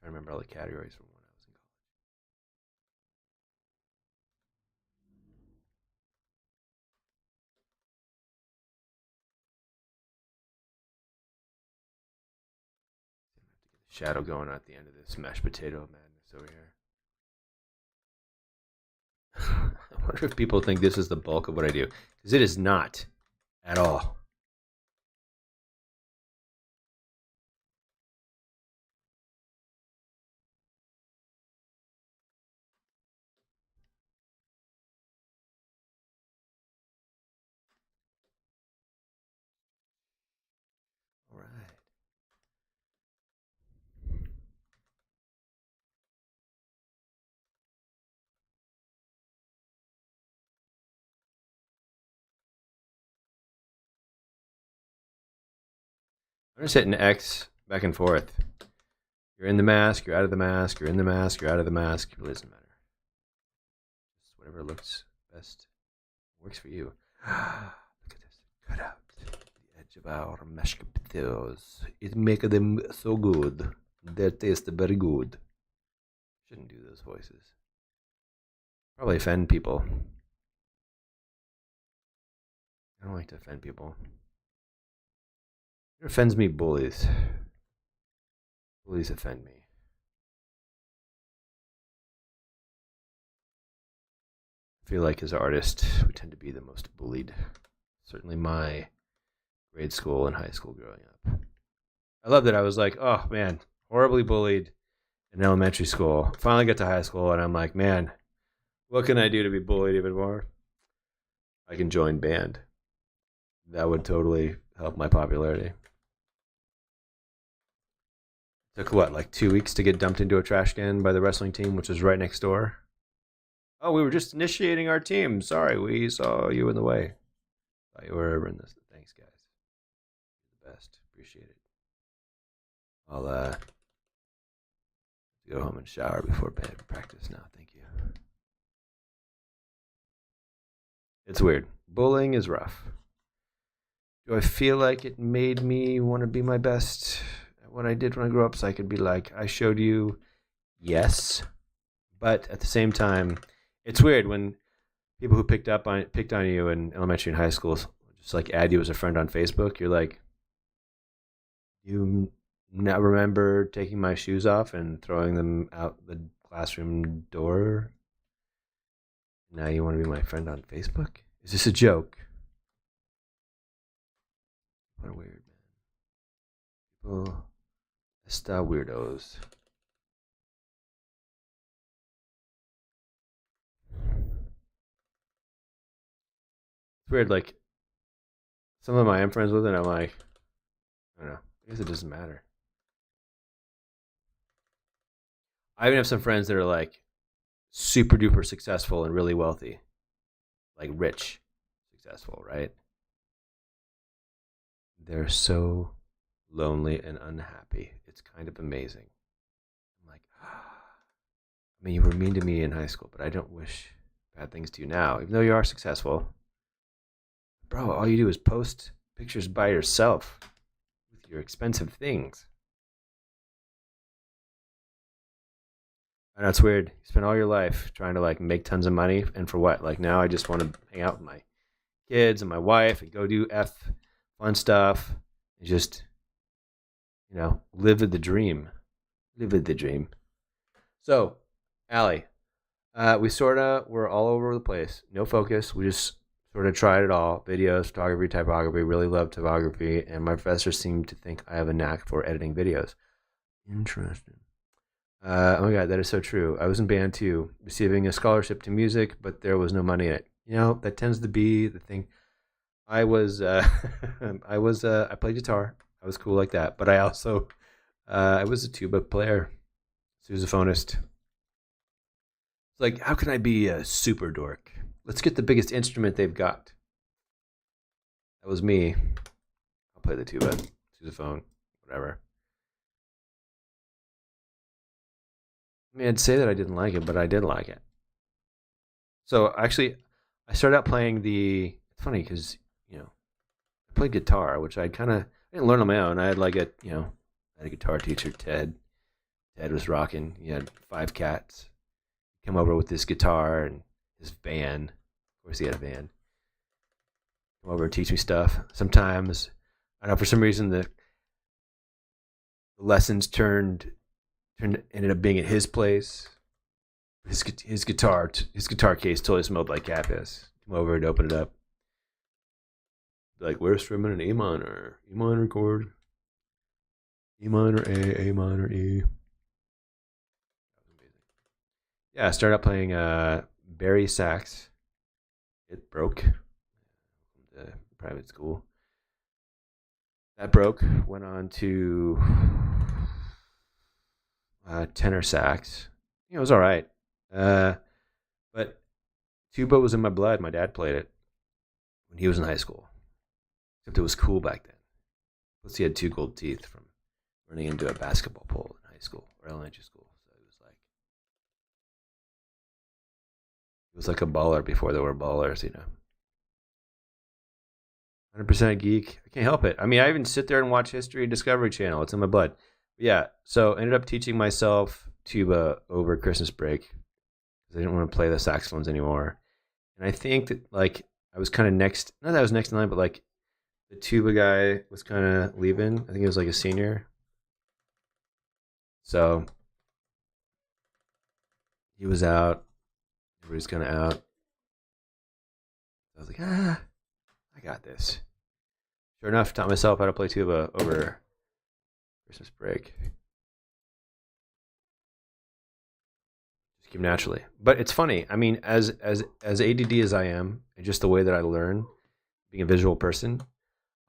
trying to remember all the categories from when I was in shadow going on at the end of this mashed potato madness over here. I wonder if people think this is the bulk of what I do, because it is not at all. All right. I'm just hitting X back and forth. You're in the mask, you're out of the mask, you're in the mask, you're out of the mask. It really doesn't matter. Just whatever looks best works for you. Look at this. Cut out the edge of our mashed potatoes. It makes them so good. They taste very good. Shouldn't do those voices. Probably offend people. I don't like to offend people. It offends me, bullies. Bullies offend me. I feel like as artists, we tend to be the most bullied. Certainly my grade school and high school growing up. I love that I was like, oh man, horribly bullied in elementary school. Finally got to high school and I'm like, man, what can I do to be bullied even more? I can join band. That would totally help my popularity. Took what, like 2 weeks to get dumped into a trash can by the wrestling team, which was right next door. Oh, we were just initiating our team. Sorry, we saw you in the way. Thought you were in this. Thanks, guys. You're the best. Appreciate it. I'll go home and shower before bed. Practice now. Thank you. It's weird. Bullying is rough. Do I feel like it made me want to be my best at what I did when I grew up so I could be like, I showed you? Yes. But at the same time, it's weird when people who picked on you in elementary and high school just like add you as a friend on Facebook. You're like, you not remember taking my shoes off and throwing them out the classroom door? Now you want to be my friend on Facebook? Is this a joke? What a weird man. People, esta weirdos. It's weird, like, some of them I am friends with, and I'm like, I don't know, I guess it doesn't matter. I even have some friends that are like super duper successful and really wealthy, like rich, successful, right? They're so lonely and unhappy. It's kind of amazing. I'm like, I mean, you were mean to me in high school, but I don't wish bad things to you now, even though you are successful. Bro, all you do is post pictures by yourself with your expensive things. I know it's weird. You spend all your life trying to like make tons of money, and for what? Like now, I just want to hang out with my kids and my wife and go do fun stuff and just, live the dream. Live the dream. So, Allie, we're all over the place. No focus. We just sort of tried it all. Videos, photography, typography. Really love typography. And my professor seemed to think I have a knack for editing videos. Interesting. Oh my God, that is so true. I was in band too, receiving a scholarship to music, but there was no money in it. That tends to be the thing. I was, I played guitar. I was cool like that. But I also, I was a tuba player, sousaphonist. It's like, how can I be a super dork? Let's get the biggest instrument they've got. That was me. I'll play the tuba, sousaphone, whatever. I mean, I'd say that I didn't like it, but I did like it. So actually, I started out playing it's funny because, I played guitar, which I didn't learn on my own. I had I had a guitar teacher, Ted. Ted was rocking. He had 5 cats. Come over with this guitar and his van. Of course, he had a van. Come over and teach me stuff. Sometimes, I don't know, for some reason, the lessons ended up being at his place. His guitar case totally smelled like cat piss. Come over and open it up. Like, we're strumming an E minor chord. E minor, A minor, E. Yeah, I started out playing Barry sax. It broke. The private school. That broke. Went on to tenor sax. It was all right. But tuba was in my blood. My dad played it when he was in high school. Except it was cool back then. Plus, he had 2 gold teeth from running into a basketball pole in high school or elementary school. So it was like a baller before there were ballers, 100% geek. I can't help it. I mean, I even sit there and watch History Discovery Channel. It's in my blood. But yeah, so ended up teaching myself tuba over Christmas break because I didn't want to play the saxophones anymore. And I think that, like, I was kind of next, not that I was next in line, but like the tuba guy was kind of leaving. I think he was like a senior. So he was out. Everybody's kind of out. I was like, I got this. Sure enough, taught myself how to play tuba over Christmas break. Just came naturally. But it's funny. I mean, as ADD as I am, and just the way that I learn, being a visual person,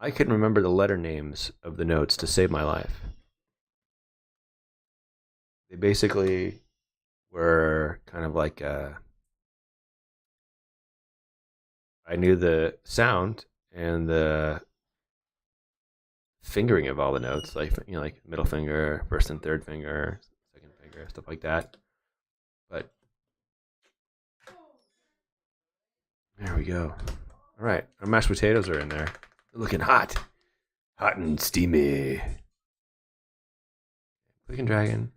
I couldn't remember the letter names of the notes to save my life. They basically were kind of like I knew the sound and the fingering of all the notes, like like middle finger, first and third finger, second finger, stuff like that. But there we go. All right, our mashed potatoes are in there. They're looking hot and steamy. Click and dragon.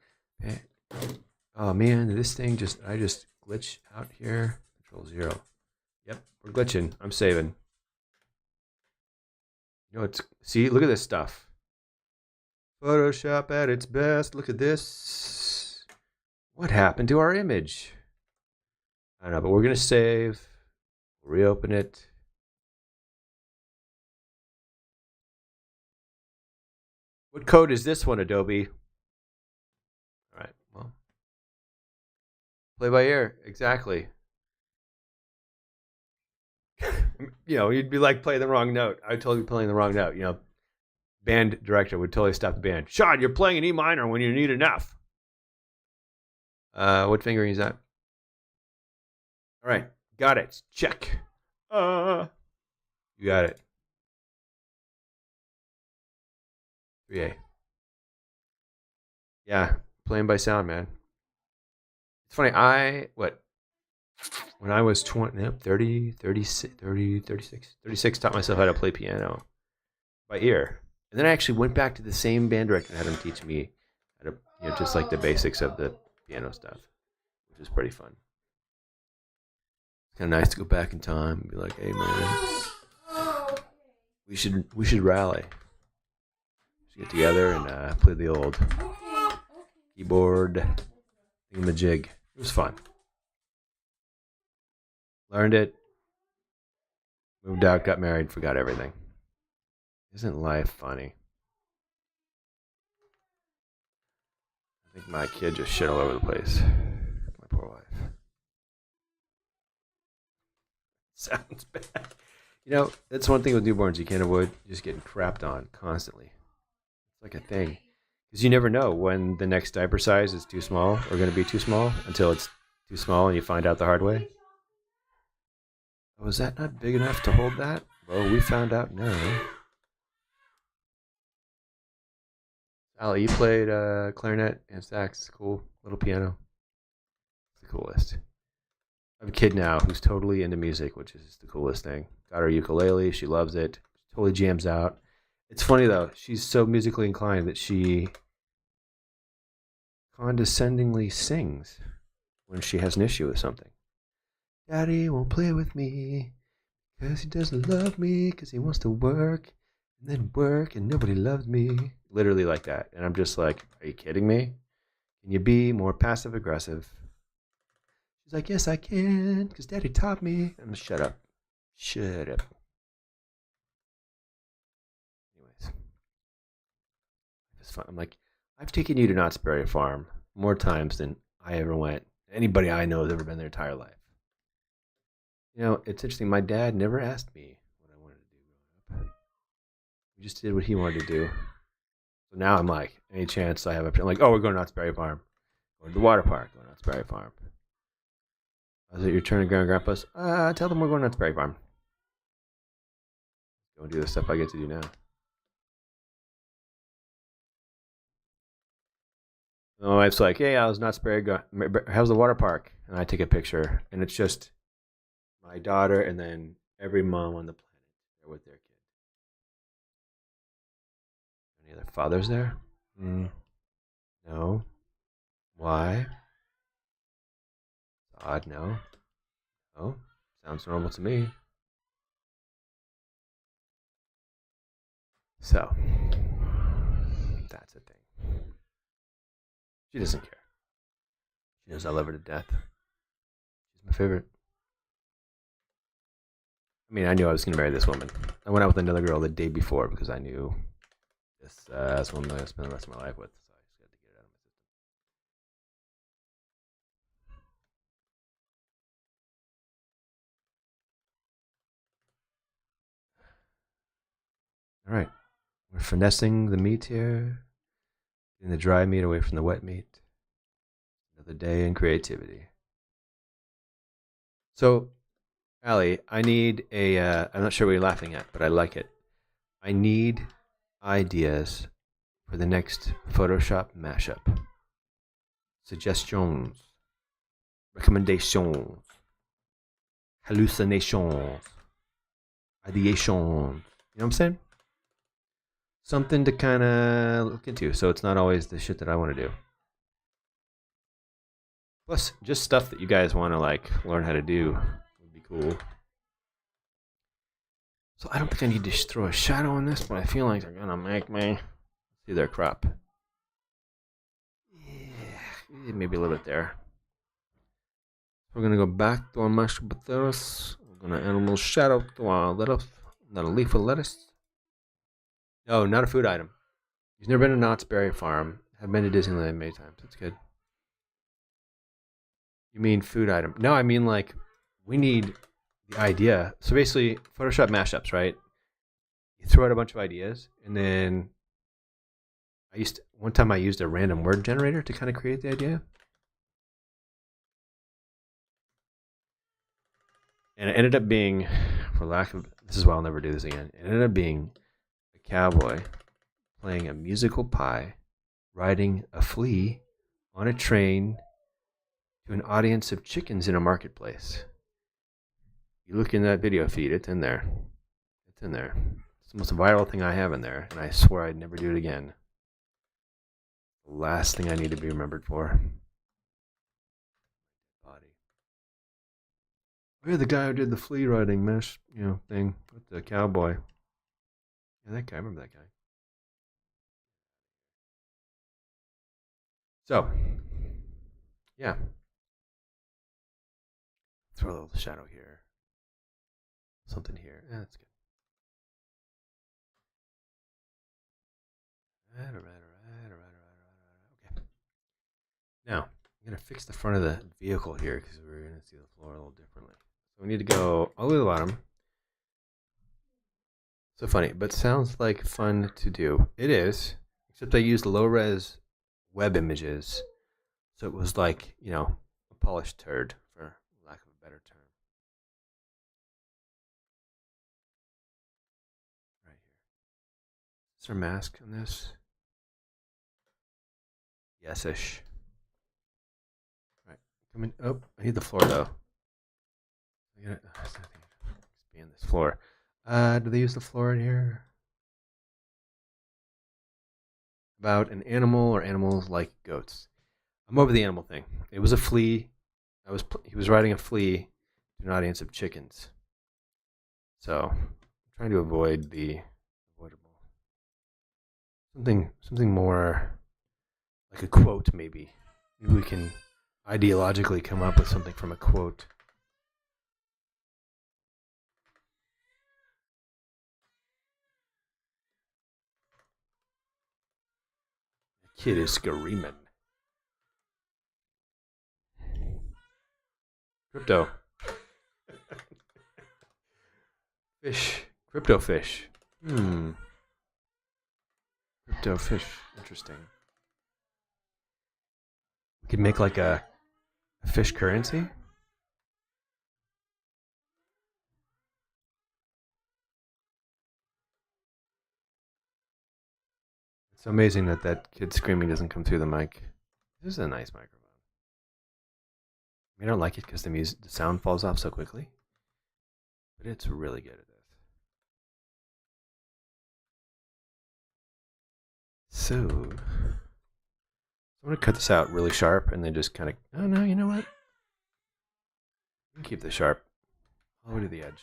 Oh man, this thing I just glitch out here. Control 0. Yep, we're glitching. I'm saving. See, look at this stuff. Photoshop at its best. Look at this. What happened to our image? I don't know, but we're gonna save. Reopen it. What code is this one, Adobe? All right, well, play by ear, exactly. You'd be like playing the wrong note. I would totally be playing the wrong note. Band director would totally stop the band. Sean, you're playing an E minor when you need an F. What fingering is that? All right, got it. Check. You got it. 3A. Yeah, playing by sound, man. It's funny. When I was 36, taught myself how to play piano by ear. And then I actually went back to the same band director and had him teach me how to, just like the basics of the piano stuff, which is pretty fun. It's kind of nice to go back in time and be like, hey, man, we should rally. We should get together and play the old keyboard thingamajig. It was fun. Learned it, moved out, got married, forgot everything. Isn't life funny? I think my kid just shit all over the place. My poor wife. Sounds bad. That's one thing with newborns you can't avoid, just getting crapped on constantly. It's like a thing. Because you never know when the next diaper size is too small or going to be too small until it's too small and you find out the hard way. Was that not big enough to hold that? Well, we found out no. Ali, you played clarinet and sax. Cool. Little piano. It's the coolest. I have a kid now who's totally into music, which is the coolest thing. Got her ukulele. She loves it. She totally jams out. It's funny, though. She's so musically inclined that she condescendingly sings when she has an issue with something. Daddy won't play with me because he doesn't love me because he wants to work And then work and nobody loves me. Literally like that. And I'm just like, are you kidding me? Can you be more passive aggressive? She's like, yes, I can, because Daddy taught me. I'm shut up. Shut up. Anyways, it's fun. I'm like, I've taken you to Knott's Berry Farm more times than I ever went. Anybody I know has ever been their entire life. You know, it's interesting. My dad never asked me what I wanted to do growing up. We just did what he wanted to do. So now I'm like, any chance I have, I'm like, oh, we're going to Knott's Berry Farm. Going to the water park. Going to Knott's Berry Farm. Is it your turn to Grand Grandpa's? Tell them we're going to Knott's Berry Farm. Go do the stuff I get to do now. My wife's like, hey, I was Knott's Berry. How's the water park? And I take a picture, and it's just my daughter and then every mom on the planet there with their kid. Any other fathers there? No. Why? Odd, no. Oh, sounds normal to me. So, that's a thing. She doesn't care. She knows I love her to death. She's my favorite. I mean, I knew I was going to marry this woman. I went out with another girl the day before because I knew this woman I'm going to spend the rest of my life with. So I just had to get it out of my system. All right. We're finessing the meat here. Getting the dry meat away from the wet meat. Another day in creativity. So, Allie, I need I'm not sure what you're laughing at, but I like it. I need ideas for the next Photoshop mashup. Suggestions. Recommendations. Hallucinations. Ideations. You know what I'm saying? Something to kind of look into, so it's not always the shit that I want to do. Plus, just stuff that you guys want to like learn how to do would be cool. So I don't think I need to throw a shadow on this, but I feel like they're gonna make me see their crop. Yeah, maybe a little bit there. We're gonna go back to our mashed potatoes. We're gonna add a little shadow to our lettuce, not a leaf of lettuce. No, not a food item. He's never been to Knott's Berry Farm. I've been to Disneyland many times. That's good. You mean food item? No, I mean like we need the idea. So basically, Photoshop mashups, right? You throw out a bunch of ideas, and then one time I used a random word generator to kind of create the idea, and it ended up being, for lack of, this is why I'll never do this again. It ended up being a cowboy playing a musical pie, riding a flea on a train to an audience of chickens in a marketplace. You look in that video feed, it's in there. It's in there. It's the most viral thing I have in there, and I swear I'd never do it again. The last thing I need to be remembered for. Body. Oh yeah, the guy who did the flea riding mesh, thing with the cowboy. Yeah, that guy. I remember that guy. So, yeah. Throw a little shadow here. Something here. Yeah, that's good. Right. Okay. Now, I'm going to fix the front of the vehicle here because we're going to see the floor a little differently. So we need to go all the way to the bottom. So funny, but sounds like fun to do. It is, except I used low-res web images. So it was like, a polished turd, for lack of a better term. Right here. Is there a mask on this? Yes-ish. Right. Come in. Oh, I need the floor, though. I gotta expand this floor. Do they use the floor in here? About an animal or animals like goats. I'm over the animal thing. It was a flea. He was riding a flea to an audience of chickens. So I'm trying to avoid the avoidable. something more like a quote, maybe. Maybe we can ideologically come up with something from a quote. The kid is screaming. Crypto. Fish. Crypto fish. Crypto fish. Interesting. We could make like a fish currency. It's amazing that that kid screaming doesn't come through the mic. This is a nice microphone. I don't like it because the sound falls off so quickly, but it's really good at this. So I'm gonna cut this out really sharp and then just kind of. Oh no, you know what? Keep this sharp all the way to the edge.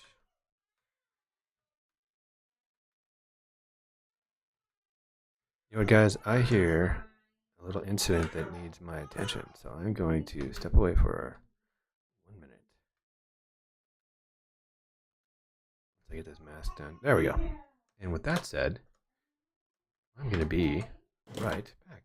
You know what, guys? I hear a little incident that needs my attention, so I'm going to step away for 1 minute. Let's get this mask done. There we go. And with that said, I'm going to be right back.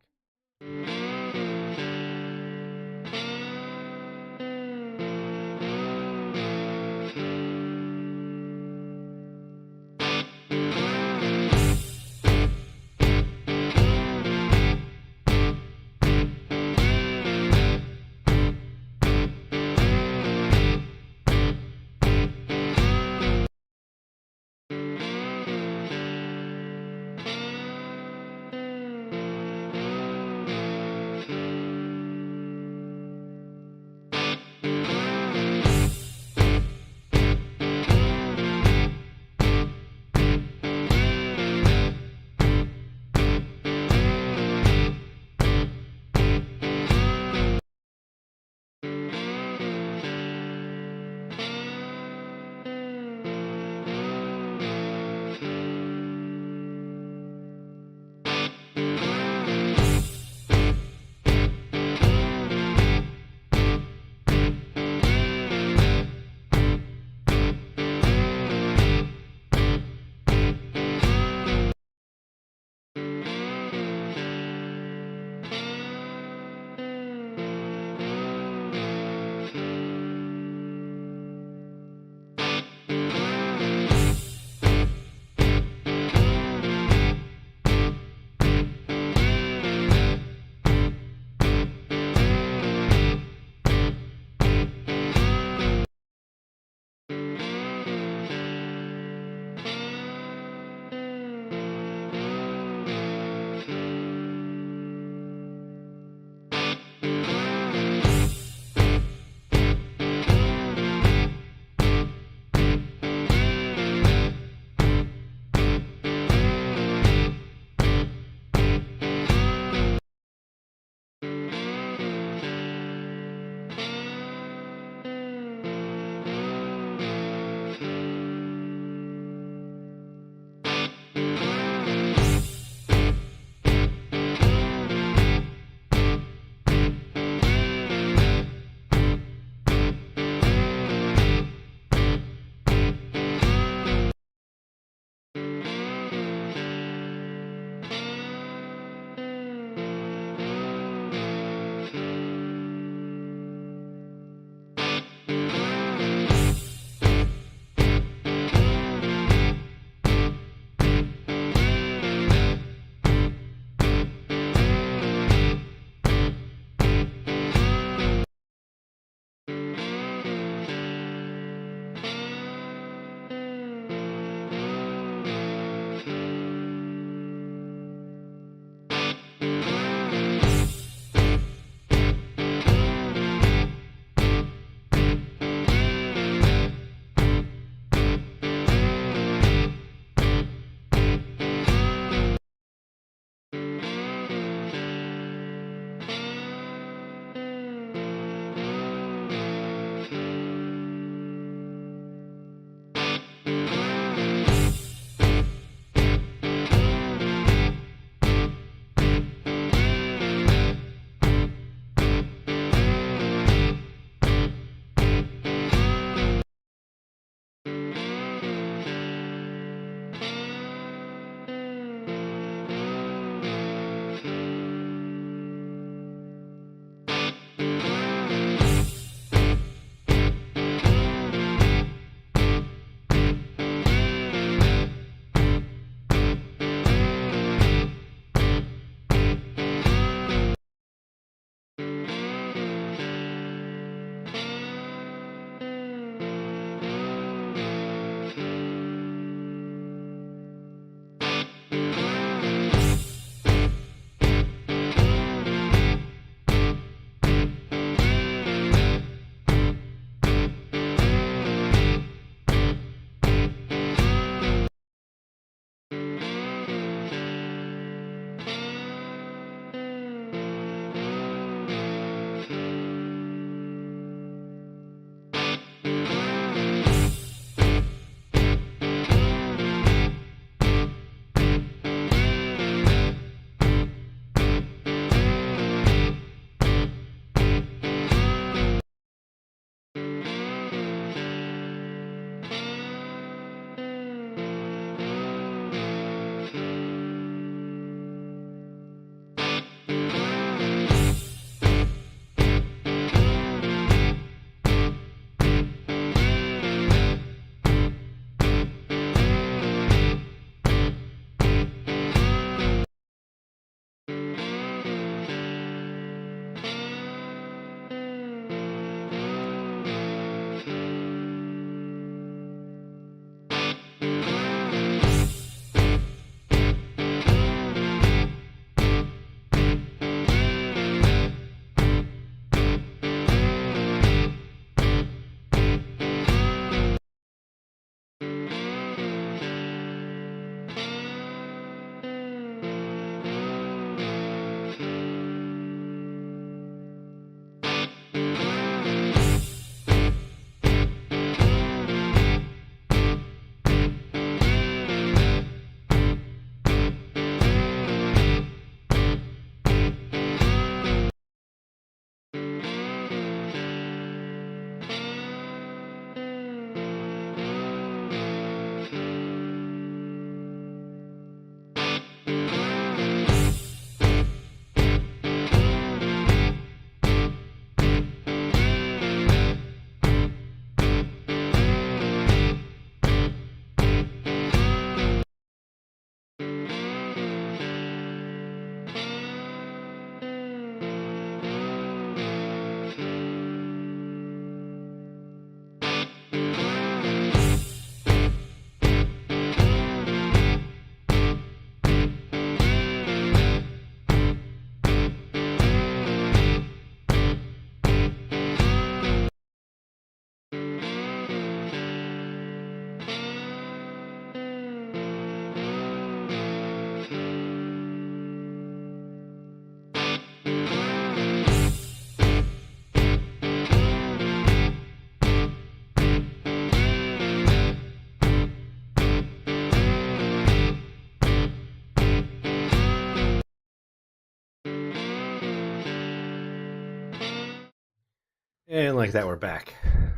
And like that, we're back. Interesting.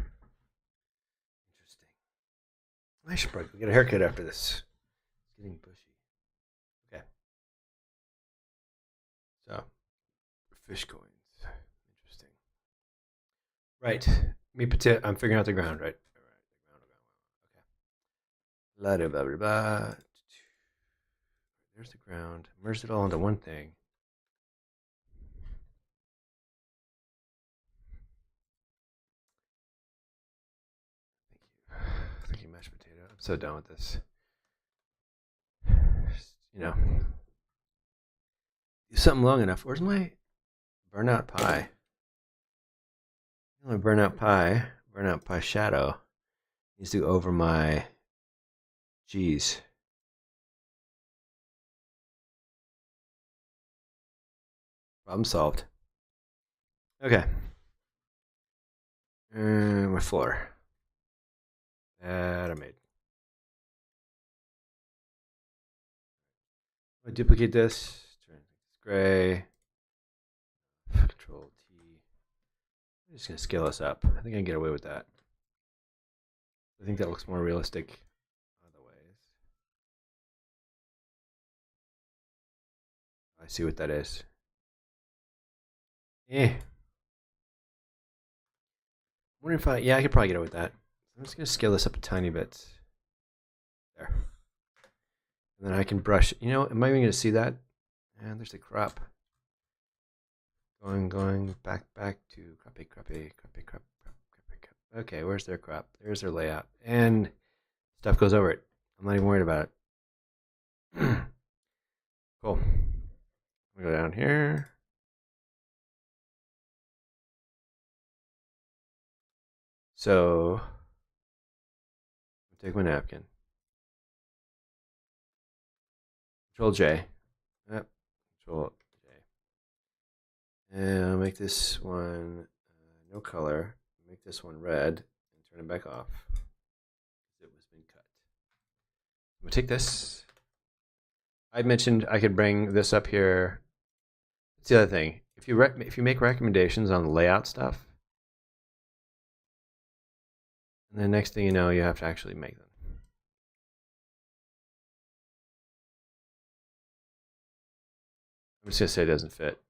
I should probably get a haircut after this. It's getting bushy. Okay. So, fish coins. Interesting. Right. Me potato. I'm figuring out the ground, right? Okay. Blah, blah, blah, blah. There's the ground. Merge it all into one thing. Thank you. Thank you, mashed potato. I'm so done with this. Just, do something long enough. Where's my burnout pie? My burnout pie shadow needs to go over my cheese. Problem solved. Okay. My floor. That I made. I duplicate this. Turn this gray. Control T. I'm just gonna scale this up. I think I can get away with that. I think that looks more realistic other ways. I see what that is. I'm wondering if I could probably get away with that. I'm just gonna scale this up a tiny bit. There. And then I can brush. Am I even gonna see that? And there's the crop. Going back to crappy. Okay, where's their crop? There's their layout. And stuff goes over it. I'm not even worried about it. Cool. I'm gonna go down here. So, I'll take my napkin. Control J. Yep. Control J. And I'll make this one no color. Make this one red and turn it back off. It was been cut. I'm gonna take this. I mentioned I could bring this up here. That's the other thing. If you make recommendations on layout stuff, and the next thing you know, you have to actually make them. I'm just gonna say it doesn't fit,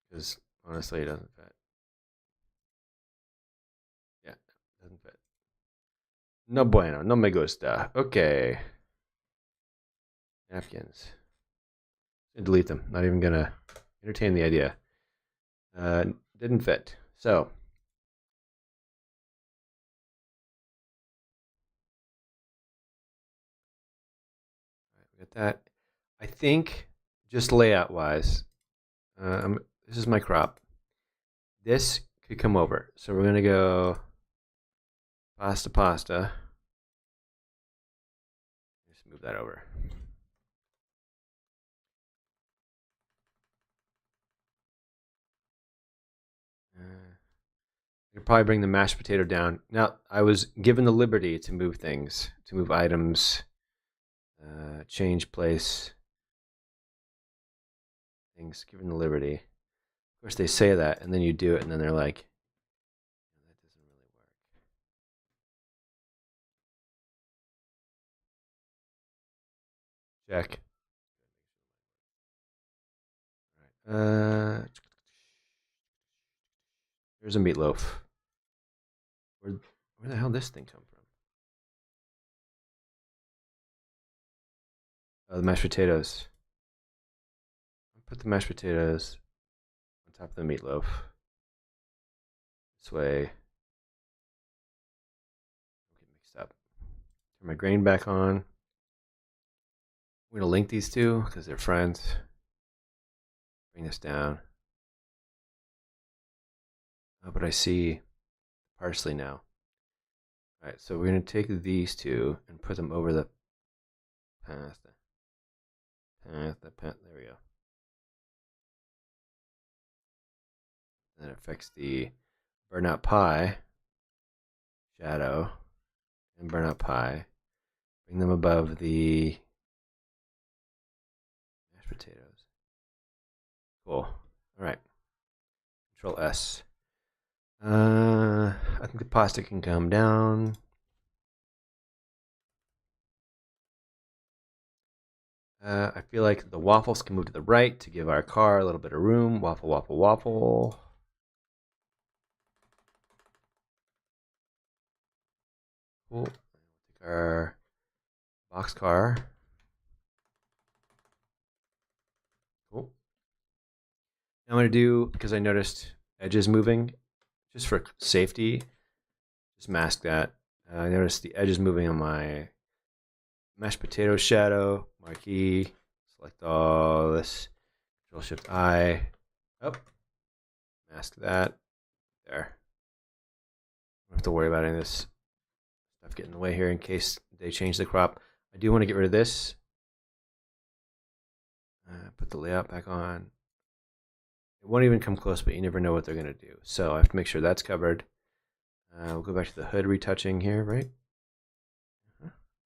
because honestly, it doesn't fit. Yeah, it doesn't fit. No bueno, no me gusta. Okay. Napkins. Delete them. Not even gonna entertain the idea. Didn't fit. So. We got that. I think just layout wise, this is my crop. This could come over. So we're gonna go pasta. Just move that over. I could probably bring the mashed potato down. Now, I was given the liberty to move things, to move items, change place, things, given the liberty. Of course, they say that, and then you do it, and then they're like, that doesn't really work. Check. All right. There's a meatloaf. Where the hell did this thing come from? Oh, the mashed potatoes. I'll put the mashed potatoes on top of the meatloaf. This way. Don't get mixed up. Turn my grain back on. I'm going to link these two because they're friends. Bring this down. Oh, but I see parsley now. All right, so we're going to take these two and put them over the pasta. There we go. And that affects the burnout pie shadow and burnout pie. Bring them above the mashed potatoes. Cool. All right. Control S. I think the pasta can come down. I feel like the waffles can move to the right to give our car a little bit of room. Waffle, waffle, waffle. Cool. Take our box car. Cool. Now I'm going to do, because I noticed edges moving, just for safety, just mask that. I noticed the edges moving on my mashed potato shadow, marquee. Select all this. Control Shift I. Up. Mask that. There. Don't have to worry about any of this stuff getting in the way here in case they change the crop. I do want to get rid of this. Put the layout back on. It won't even come close, but you never know what they're going to do. So I have to make sure that's covered. We'll go back to the hood retouching here, right?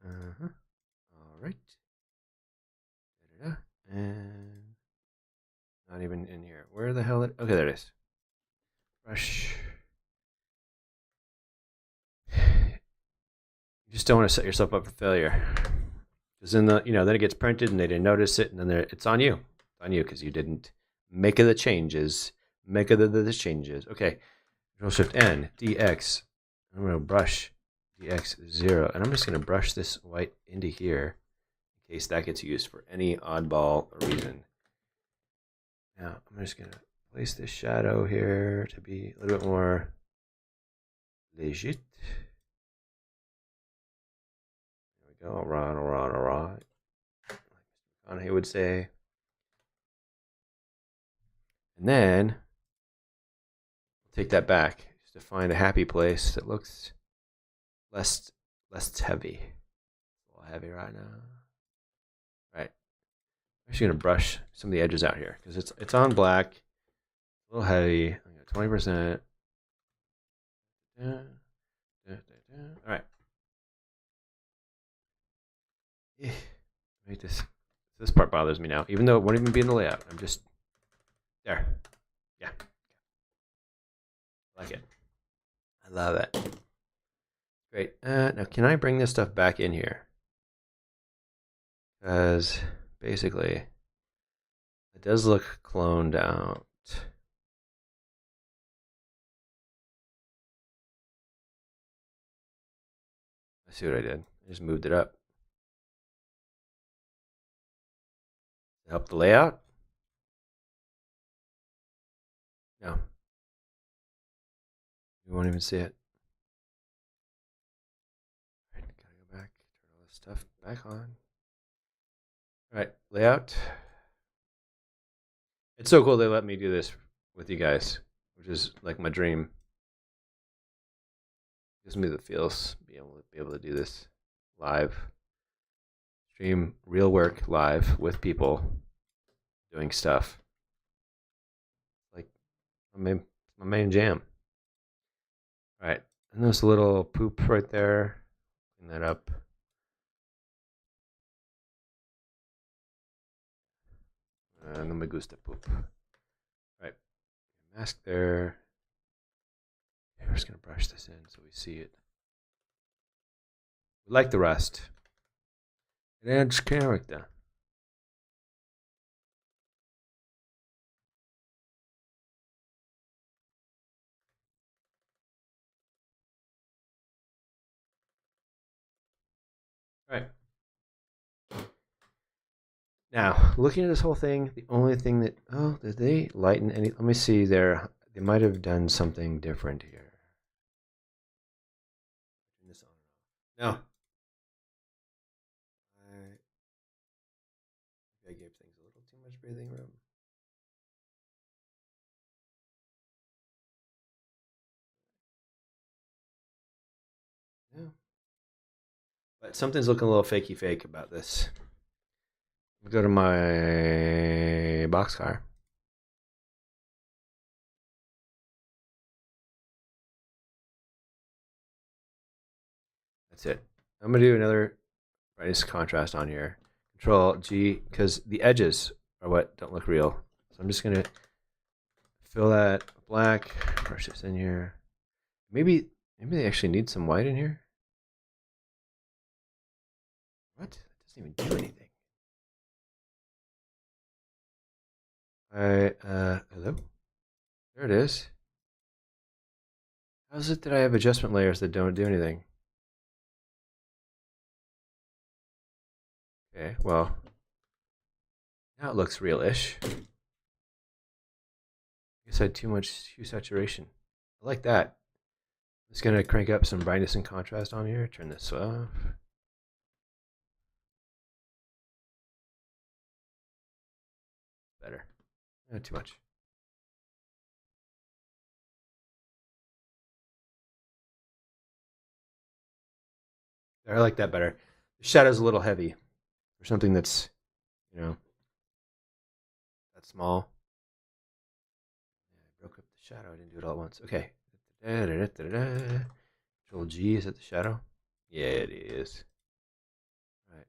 All right. And not even in here. Where the hell? Okay, there it is. Brush. You just don't want to set yourself up for failure, because then then it gets printed and they didn't notice it, and then it's on you. It's on you because you didn't make the changes. Make the changes. Okay. Control Shift N, DX. I'm going to brush DX0, and I'm just going to brush this white into here in case that gets used for any oddball reason. Now, I'm just going to place this shadow here to be a little bit more legit. There we go. All right. Like Mr. McConaughey would say. And then take that back just to find a happy place that looks less heavy. A little heavy right now. Right. I'm actually gonna brush some of the edges out here because it's on black. A little heavy. I got 20%. All right. Make this part bothers me now, even though it won't even be in the layout. I'm just there. Yeah. I like it. I love it. Great. Now, can I bring this stuff back in here? Because basically, it does look cloned out. I see what I did. I just moved it up. Help the layout? No. You won't even see it. All right, gotta go back, turn all this stuff back on. All right, layout. It's so cool they let me do this with you guys, which is like my dream. Gives me the feels be able to do this live. Stream real work live with people doing stuff. Like my main jam. All right, and there's a little poop right there. Clean that up. No me gusta poop. All right, mask there. We're just gonna brush this in so we see it. We like the rust. It adds character. All right. Now, looking at this whole thing, the only thing that did they lighten any? Let me see there. They might have done something different here. Turn this on and off. No. I gave things a little too much breathing room. Yeah. But something's looking a little fakey fake about this. Go to my boxcar. That's it. I'm gonna do another brightness contrast on here. Control G, because the edges are what don't look real. So I'm just gonna fill that black, brush this in here. Maybe they actually need some white in here. What? That doesn't even do anything. Hello? There it is. How is it that I have adjustment layers that don't do anything? Okay, well, now it looks real-ish. I guess I had too much hue saturation. I like that. I'm just gonna crank up some brightness and contrast on here. Turn this off. Better. Not too much. I like that better. The shadow's a little heavy for something that's, you know, that small. Yeah, I broke up the shadow. I didn't do it all at once. Okay. Control G. Is it the shadow? Yeah, it is. All right.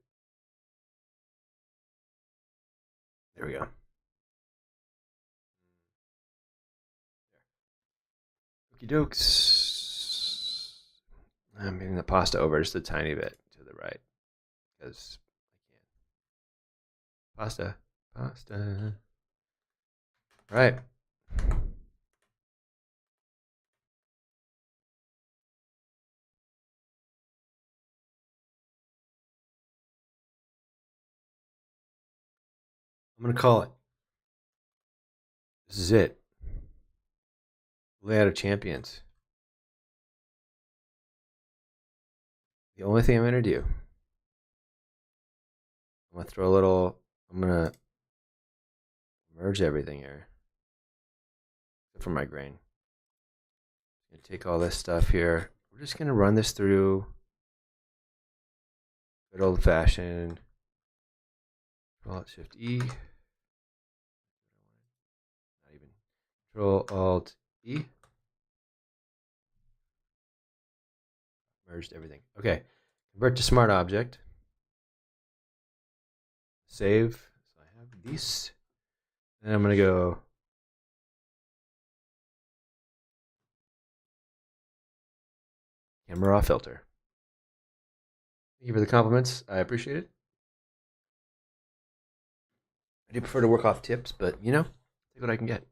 There we go. Okie dokes. I'm moving the pasta over just a tiny bit to the right because I can. Pasta. Right. I'm gonna call it. This is it. Layout of Champions. The only thing I'm gonna do. I'm gonna throw a little. I'm gonna merge everything here, except for my grain. I'm gonna take all this stuff here. We're just gonna run this through. Good old fashioned. Control Shift E. Not even. Control Alt E. Merged everything. Okay. Convert to smart object. Save. So I have these. And I'm going to go camera raw filter. Thank you for the compliments. I appreciate it. I do prefer to work off tips, but you know, take what I can get.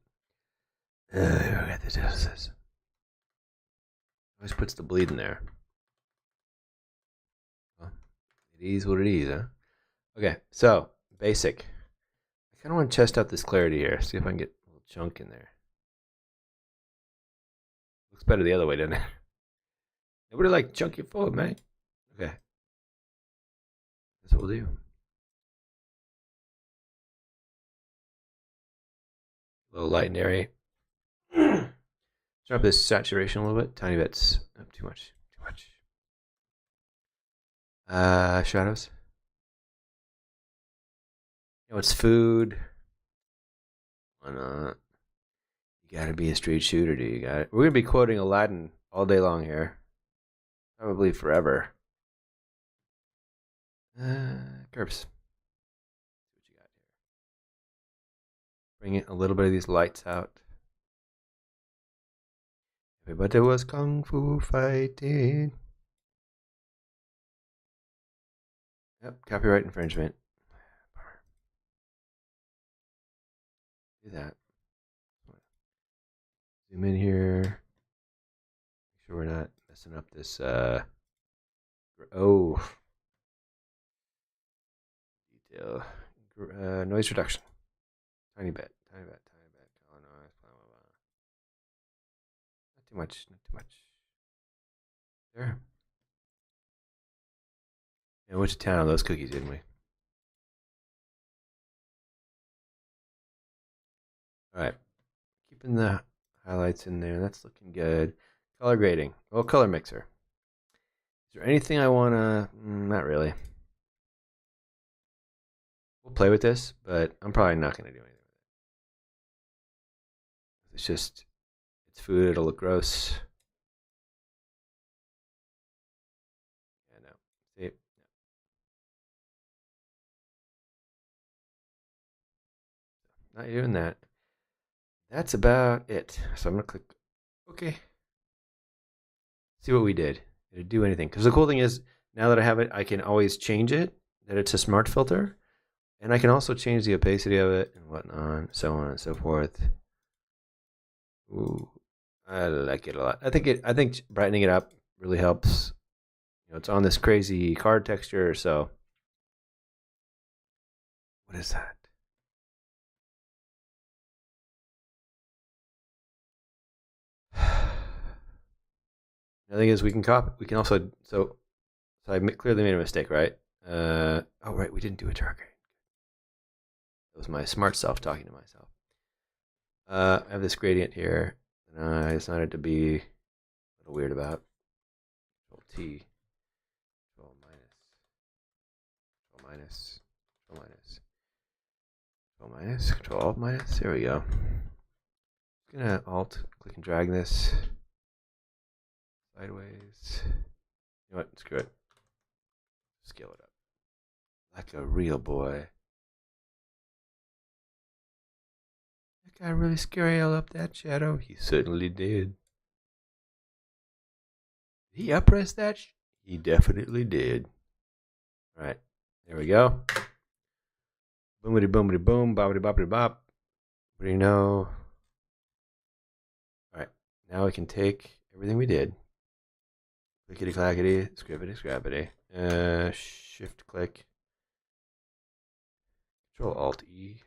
Always puts the bleed in there. Well, it is what it is, huh? Okay, so basic. I kind of want to test out this clarity here. See if I can get a little chunk in there. Looks better the other way, doesn't it? Nobody like chunky food, man. Okay, that's what we'll do. A little light and airy. Turn up this saturation a little bit. Tiny bits. Not too much. Too much. Shadows. You know, it's food. Why not? You gotta be a straight shooter, dude. You got it. We're gonna be quoting Aladdin all day long here. Probably forever. Curves. What you got here? Bring it a little bit of these lights out. Everybody was kung fu fighting. Yep, copyright infringement. Do that. Zoom in here. Make sure we're not messing up this. Oh, detail. Noise reduction. Tiny bit. Tiny bit. Tiny bit. Oh no, blah, blah, blah. Not too much. Not too much. There. And we went to town on those cookies, didn't we? All right. Keeping the highlights in there. That's looking good. Color grading. Well, color mixer. Is there anything I want to... not really. We'll play with this, but I'm probably not going to do anything with it. It's just... it's food. It'll look gross. Yeah, no. See? No. Not doing that. That's about it. So I'm going to click OK. see what we did. Did it do anything? Because the cool thing is, now that I have it, I can always change it, that it's a smart filter. And I can also change the opacity of it and whatnot, so on and so forth. Ooh, I like it a lot. I think brightening it up really helps. It's on this crazy card texture, so what is that? The thing is, we can copy. We can also so I clearly made a mistake, right? Oh right, we didn't do a target. That was my smart self talking to myself. I have this gradient here, and I decided to be a little weird about. Control T, Control minus, Control minus, Control minus, Control Alt minus. There we go. I'm gonna Alt, click and drag this sideways. You know what? Screw it. Scale it up like a real boy. That guy really scale up that shadow. He certainly did. Did he upres that? He definitely did. All right, there we go. Boomity boomity boom, boppity boppity bop. What do you know? All right, now we can take everything we did. Clickety clackety, scribbity scrabbity. Shift click. Control Alt E.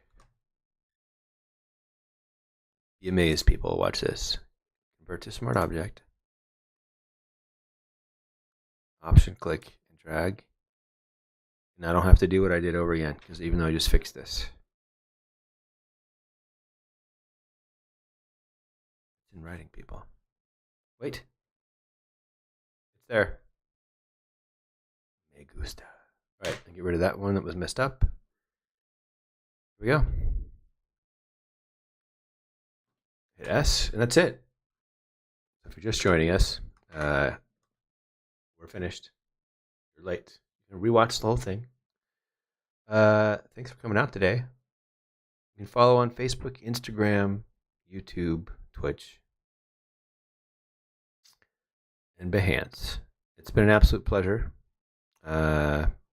Be amazed, people. Watch this. Convert to smart object. Option click and drag. And I don't have to do what I did over again, because even though I just fixed this. It's in writing, people. Wait. It's there. Me gusta. All right, and get rid of that one that was messed up. Here we go. Hit S, and that's it. So if you're just joining us, we're finished. You're late. You can rewatch the whole thing. Thanks for coming out today. You can follow on Facebook, Instagram, YouTube, Twitch, and Behance. It's been an absolute pleasure.